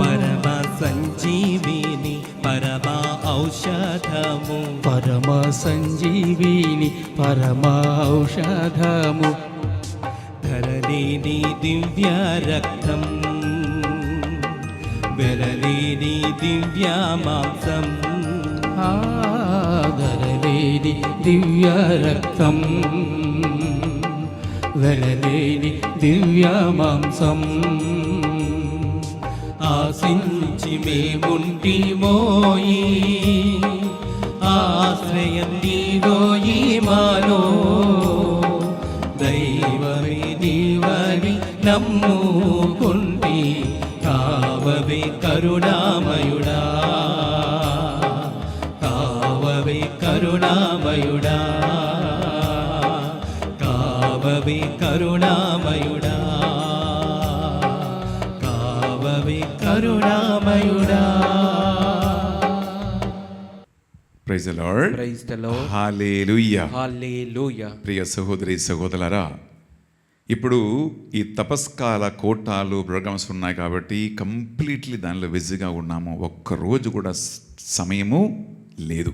పరమ సంజీవిని పరమ ఔషధము, పరమ సంజీవిని పరమ ఔషధము. ధరలేని దివ్య రక్తం, వెరలేని దివ్య మాంసం. ఆదరలేని దివ్య రక్తం, వెలలేని దివ్య మాంసం. ఆశించి మేముంటిమోయి, ఆశ్రయం నీవోయి మాలో. దైవమే నీవని నమ్ముకుంటి, కావవే కరుణామయుడా, కావవే కరుణామయుడా, కావవే కరుణామయుడా, కావవే కరుణామయుడా. Praise the Lord. Praise the Lord. Hallelujah. Hallelujah. ప్రియ సహోదరి సహోదరులారా, ఇప్పుడు ఈ తపస్కాల కోటాలు ప్రోగ్రామ్స్ ఉన్నాయి కాబట్టి కంప్లీట్లీ దానిలో బిజీగా ఉన్నాము. ఒక్కరోజు కూడా సమయము లేదు.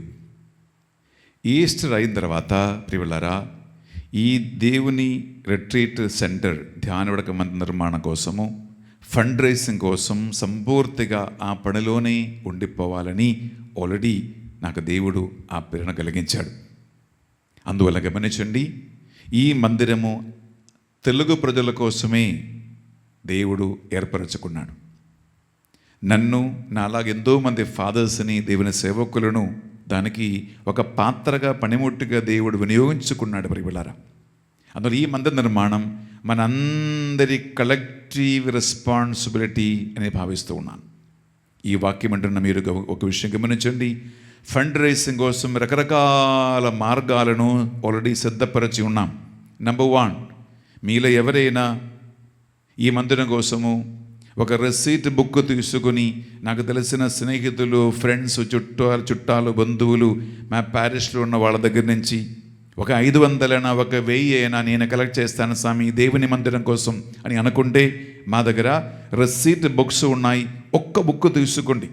ఈస్టర్ అయిన తర్వాత ప్రియులారా, ఈ దేవుని రిట్రీట్ సెంటర్ ధ్యానవడక మందిర నిర్మాణం కోసము, ఫండ్ రైజింగ్ కోసం సంపూర్తిగా ఆ పనిలోనే ఉండిపోవాలని ఆల్రెడీ నాకు దేవుడు ఆ ప్రేరణ కలిగించాడు. అందువల్ల గమనించండి, ఈ మందిరము తెలుగు ప్రజల కోసమే దేవుడు ఏర్పరచుకున్నాడు. నన్ను నాలాగా ఎంతోమంది ఫాదర్స్ని, దేవుని సేవకులను దానికి ఒక పాత్రగా పనిముట్టుగా దేవుడు వినియోగించుకున్నాడు ప్రియులారా. అందులో ఈ మందిర నిర్మాణం మనందరి కలెక్టివ్ రెస్పాన్సిబిలిటీ అని భావిస్తూ ఉన్నాను. ఈ వాక్యం అంటున్న మీరు ఒక విషయం గమనించండి, ఫండ్ రైసింగ్ కోసం రకరకాల మార్గాలను ఆల్రెడీ సిద్ధపరిచి ఉన్నాం. నెంబర్ 1, మీలో ఎవరైనా ఈ మందిరం కోసము ఒక రెసీట్ బుక్ తీసుకుని, నాకు తెలిసిన స్నేహితులు, ఫ్రెండ్స్, చుట్టాలు, బంధువులు, మా ప్యారిస్లో ఉన్న వాళ్ళ దగ్గర నుంచి ఒక 500 అయినా, ఒక 1000 అయినా నేను కలెక్ట్ చేస్తాను స్వామి దేవుని మందిరం కోసం అని అనుకుంటే, మా దగ్గర రెసీట్ బుక్స్ ఉన్నాయి. ఒక్క బుక్ తీసుకోండి.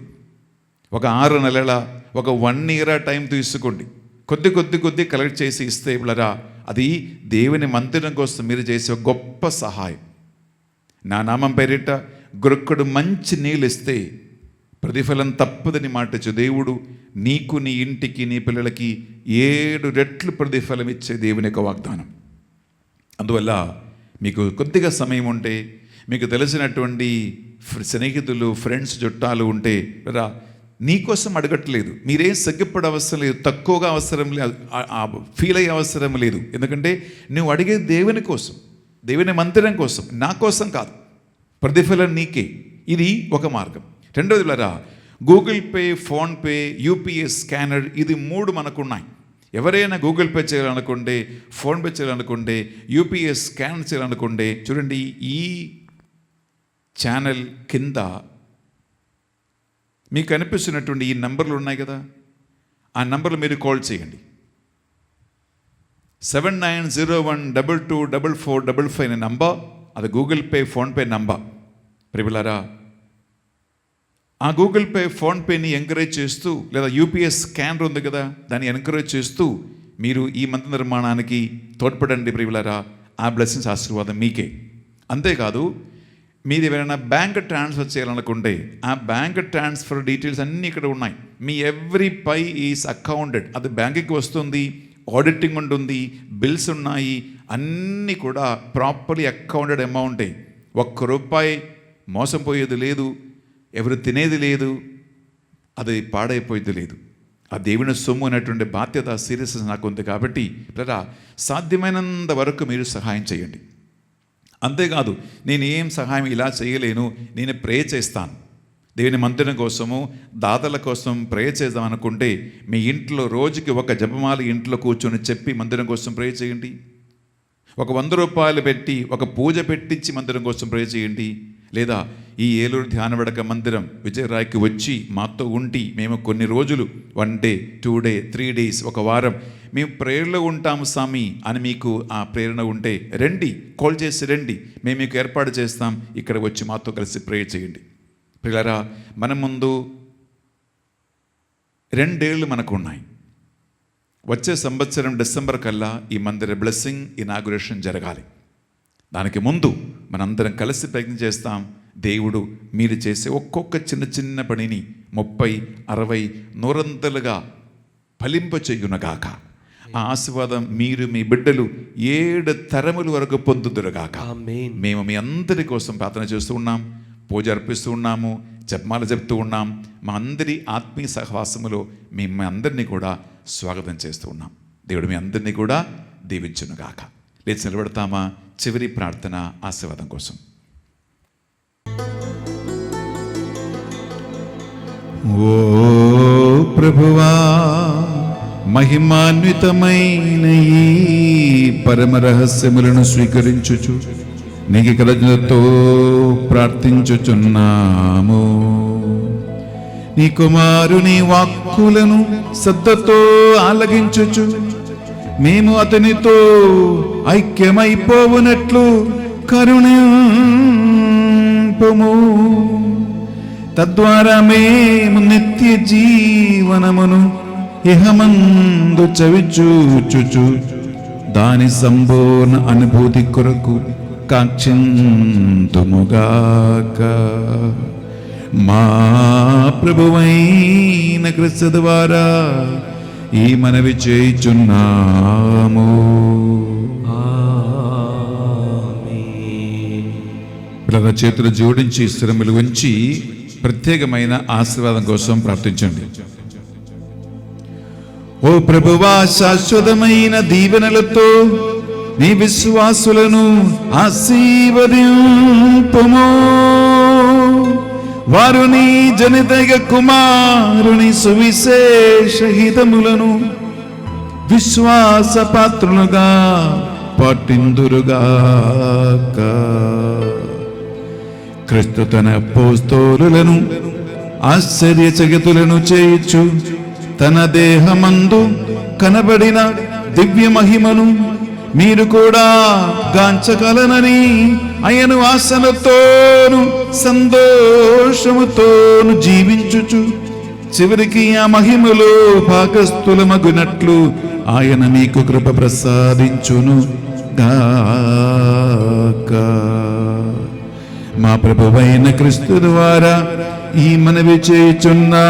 ఒక 6 నెలల, ఒక 1 year టైం తీసుకోండి. కొద్ది కలెక్ట్ చేసి ఇస్తే ఇవ్వరా, అది దేవుని మందిరం కోసం మీరు చేసే గొప్ప సహాయం. నా నామం పేరిట గురుక్కుడు మంచి నీళ్ళు ఇస్తే ప్రతిఫలం తప్పదని మాటచ్చు. దేవుడు నీకు, నీ ఇంటికి, నీ పిల్లలకి 7 రెట్లు ప్రతిఫలం ఇచ్చే దేవుని యొక్క వాగ్దానం. అందువల్ల మీకు కొద్దిగా సమయం ఉంటే, మీకు తెలిసినటువంటి స్నేహితులు, ఫ్రెండ్స్, చుట్టాలు ఉంటే రా, నీకోసం అడగట్లేదు, మీరేం సిగ్గుపడే అవసరం లేదు, తక్కువగా అవసరం లేదు, ఫీల్ అయ్యే అవసరం లేదు. ఎందుకంటే నువ్వు అడిగేది దేవుని కోసం, దేవుని మందిరం కోసం, నా కోసం కాదు. ప్రతిఫలం నీకే. ఇది ఒక మార్గం. రెండోది రా, Google pay, PhonePe, UPI scanner, ఇది 3 మనకున్నాయి. ఎవరైనా గూగుల్ పే చేయాలనుకుంటే, ఫోన్పే చేయాలనుకుంటే, యూపీఐ స్కాన్ చేయాలనుకుంటే, చూడండి ఈ ఛానల్ కింద మీకు కనిపిస్తున్నటువంటి ఈ నంబర్లు ఉన్నాయి కదా, ఆ నంబర్లు మీరు కాల్ చేయండి. 7901224455 అనే నంబర్, అది గూగుల్ పే, ఫోన్పే నంబర్. ప్రియులారా, ఆ గూగుల్ పే, ఫోన్పేని ఎంకరేజ్ చేస్తూ, లేదా యూపీఐ స్కానర్ ఉంది కదా, దాన్ని ఎంకరేజ్ చేస్తూ మీరు ఈ మందిర నిర్మాణానికి తోడ్పడండి. ప్రియులారా, ఆ బ్లెస్సింగ్స్, ఆశీర్వాదం మీకే. అంతేకాదు, మీరు ఎవరైనా బ్యాంక్ ట్రాన్స్ఫర్ చేయాలనుకుంటే, ఆ బ్యాంక్ ట్రాన్స్ఫర్ డీటెయిల్స్ అన్నీ ఇక్కడ ఉన్నాయి. Me every pi is accounted. అది బ్యాంకుకి వస్తుంది, ఆడిటింగ్ ఉంటుంది, బిల్స్ ఉన్నాయి, అన్నీ కూడా ప్రాపర్లీ అకౌంటెడ్ అమౌంటే. ₹1 మోసం పోయేది లేదు, ఎవరు తినేది లేదు, అది పాడైపోయేది లేదు. ఆ దేవుని సొమ్ము అనేటువంటి బాధ్యత, సీరియస్నెస్ నాకు ఉంది. కాబట్టి సాధ్యమైనంత వరకు మీరు సహాయం చేయండి. అంతేకాదు, నేను ఏం సహాయం ఇలా చేయలేను, నేను ప్రే చేస్తాను, దేవుని మందిరం కోసము, దాతల కోసం ప్రే చేద్దాం అనుకుంటే, మీ ఇంట్లో రోజుకి ఒక జపమాల ఇంట్లో కూర్చొని చెప్పి మందిరం కోసం ప్రే చేయండి. ఒక ₹100 పెట్టి, ఒక పూజ పెట్టించి మందిరం కోసం ప్రే చేయండి. లేదా ఈ ఏలూరు ధ్యానవడక మందిరం విజయరాయ్కి వచ్చి మాతో ఉండి, మేము కొన్ని రోజులు 1 day, 2 days, 3 days, ఒక వారం మేము ప్రేయర్లో ఉంటాము స్వామి అని మీకు ఆ ప్రేరణ ఉంటే రండి, కాల్ చేసి రండి, మేము మీకు ఏర్పాటు చేస్తాం, ఇక్కడ వచ్చి మాతో కలిసి ప్రేయర్ చేయండి. ప్రియులారా, మన ముందు 2 ఏళ్ళు మనకు ఉన్నాయి. వచ్చే సంవత్సరం డిసెంబర్ కల్లా ఈ మందిర బ్లెస్సింగ్ ఇనాగ్రేషన్ జరగాలి. దానికి ముందు మనందరం కలిసి ప్రయత్నం చేస్తాం. దేవుడు మీరు చేసే ఒక్కొక్క చిన్న పనిని 30, 60, 100 ఫలింపచేయునగాక. ఆ ఆశీర్వాదం మీరు, మీ బిడ్డలు 7 తరముల వరకు పొందుదురుగాక. మేము మీ అందరి కోసం ప్రార్థన చేస్తూ ఉన్నాం, పూజ అర్పిస్తూ ఉన్నాము, జపమాల చెప్తూ ఉన్నాం. మా అందరి ఆత్మీయ సహవాసములో మేము అందరినీ కూడా స్వాగతం చేస్తూ ఉన్నాం. దేవుడు మీ అందరినీ కూడా దీవించునుగాక. లేచి నిలబడతామా? చివరి ప్రార్థన ఆశీర్వాదం కోసం. ఓ ప్రభువా, మహిమాన్వితమైన ఈ పరమ రహస్యములను స్వీకరించుచు నీకు కృతజ్ఞతతో ప్రార్థించుచున్నాము. నీ కుమారుని వాక్కులను శ్రద్ధతో ఆలకించుచు మేము అతనితో ఐక్యమైపోవునట్లు కరుణింపుము. తద్వారా మేము నిత్య జీవనమును ఇహమందు చవిచూచుచు దాని సంపూర్ణ అనుభూతి కొరకు కాంక్షింతుముగాక. మా ప్రభువైన క్రీస్తు ద్వారా ఈ మనవి చేయుచున్నాము. పిల్లల చేతులు జోడించి స్థిరములు ఉంచి ప్రత్యేకమైన ఆశీర్వాదం కోసం ప్రార్థించండి. ఓ ప్రభువా, శాశ్వతమైన దీవెనలతో నీ విశ్వాసులను ఆశీర్వదింపుము. వారు నీ జనితగ కుమారుని సువిశేష హితములను విశ్వాస పాత్రులుగా పాటిందురుగాక. క్రీస్తు తన అపోస్తలులను ఆశ్చర్యచకితులను చేయుచు తన దేహమందు కనబడిన దివ్య మహిమను మీరు కూడా గాంచగలనని ఆయను ఆశలతోను సంతోషముతోను జీవించుచు చివరికి ఆ మహిమలో భాగస్థులమగునట్లు ఆయన మీకు కృప ప్రసాదించును గాక. మా ప్రభువైన క్రీస్తు ద్వారా ఈ మనవి చేయుచున్నాము.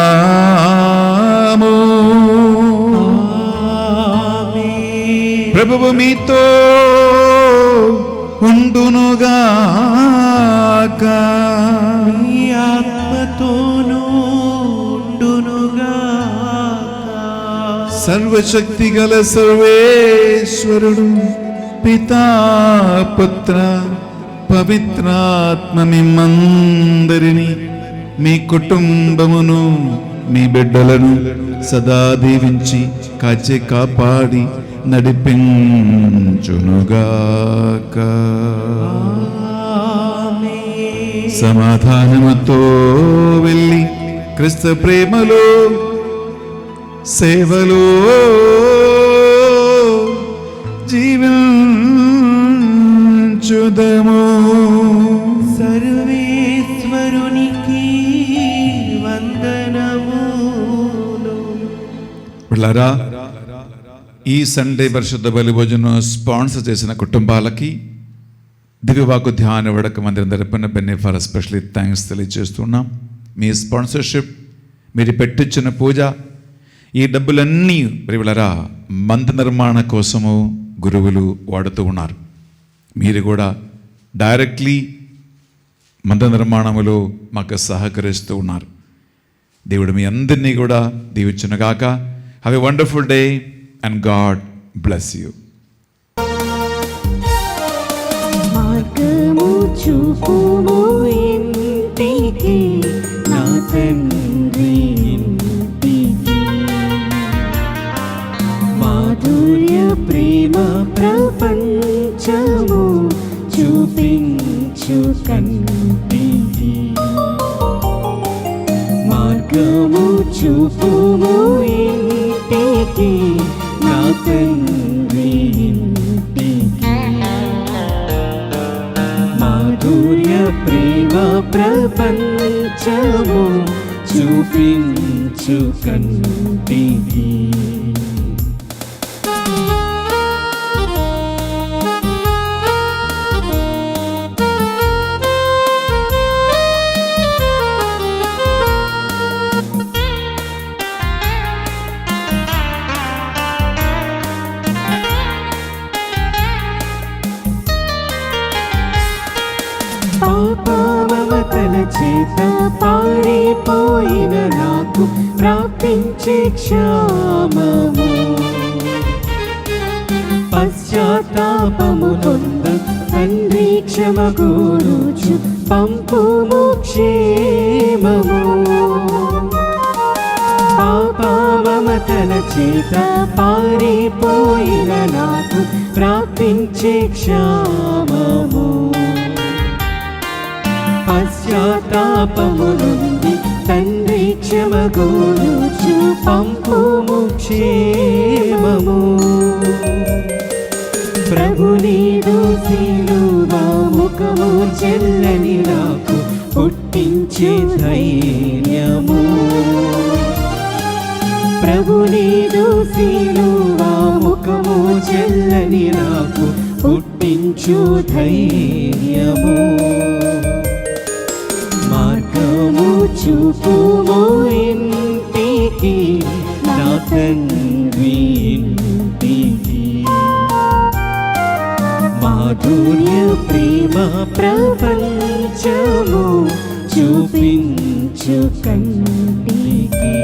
ప్రభువు మీతో ఉండునుగాక. మీ ఆత్మతోనూ ఉండునుగాక. సర్వశక్తి గల సర్వేశ్వరుడు పితా పుత్ర పవిత్రాత్మ మిమ్మందరినీ మీ కుటుంబమును మీ బిడ్డలను సదా దీవించి కాచి కాపాడి నడిపించునుగాక. సమాధానముతో వెళ్ళి క్రీస్తు ప్రేమలో సేవలో జీవించుదము. సర్వేశ్వరునికి వందనములు. పిల్లరా, ఈ సండే పరిశుద్ధ బలి భోజనం స్పాన్సర్ చేసిన కుటుంబాలకి దివ్యవాకు ధ్యాన వడక మందిరం తరపున బెన్నెఫర్ ఎస్పెషలీ థ్యాంక్స్ తెలియజేస్తున్నాం. మీ స్పాన్సర్షిప్, మీరు పెట్టించిన పూజ, ఈ డబ్బులన్నీ పిల్లరా మందిర నిర్మాణ కోసము గురువులు వాడుతూ ఉన్నారు. మీరు కూడా డైరెక్ట్లీ మందిర నిర్మాణములో మాకు సహకరిస్తూ ఉన్నారు. దేవుడు మీ అందరినీ కూడా దీవించునుగాక. Have a wonderful day and God bless you. మార్గము చూపుము ఇంటికి, నా తండ్రి ఇంటికి. మాధుర్య ప్రేమ ప్రపంచము చూపించు కంటికి. మార్గము చూపుము ఇంటికి, నా తండ్రి ఇంటికి. మాధుర్య ప్రేమ ప్రపంచము చూపించు కంటికి. పాపమమతల చేత పారిపోయిన నాకు ప్రాప్తించే క్షామము. పశ్చాత్తాపము నొంద తండ్రి క్షమగూరుచు పంపుము క్షేమము. పాపమమతల చేత పారిపోయిన నాకు ప్రాప్తించే క్షామము. పశ్చాత్తాపము నుండి తండ్రి క్షమగూరుచు పంపుము క్షేమము. ప్రభు నీదు శిలువ ముఖము చెల్లని నాకు పుట్టించే ధైర్యము. ప్రభు నీదు శిలువ ముఖము చెల్లని నాకు పుట్టించు ధైర్యము. మార్గము చూపుము ఇంటికి, నా తండ్రి ఇంటికి. మాధుర్య ప్రేమ ప్రపంచము చూపించు కంటికి.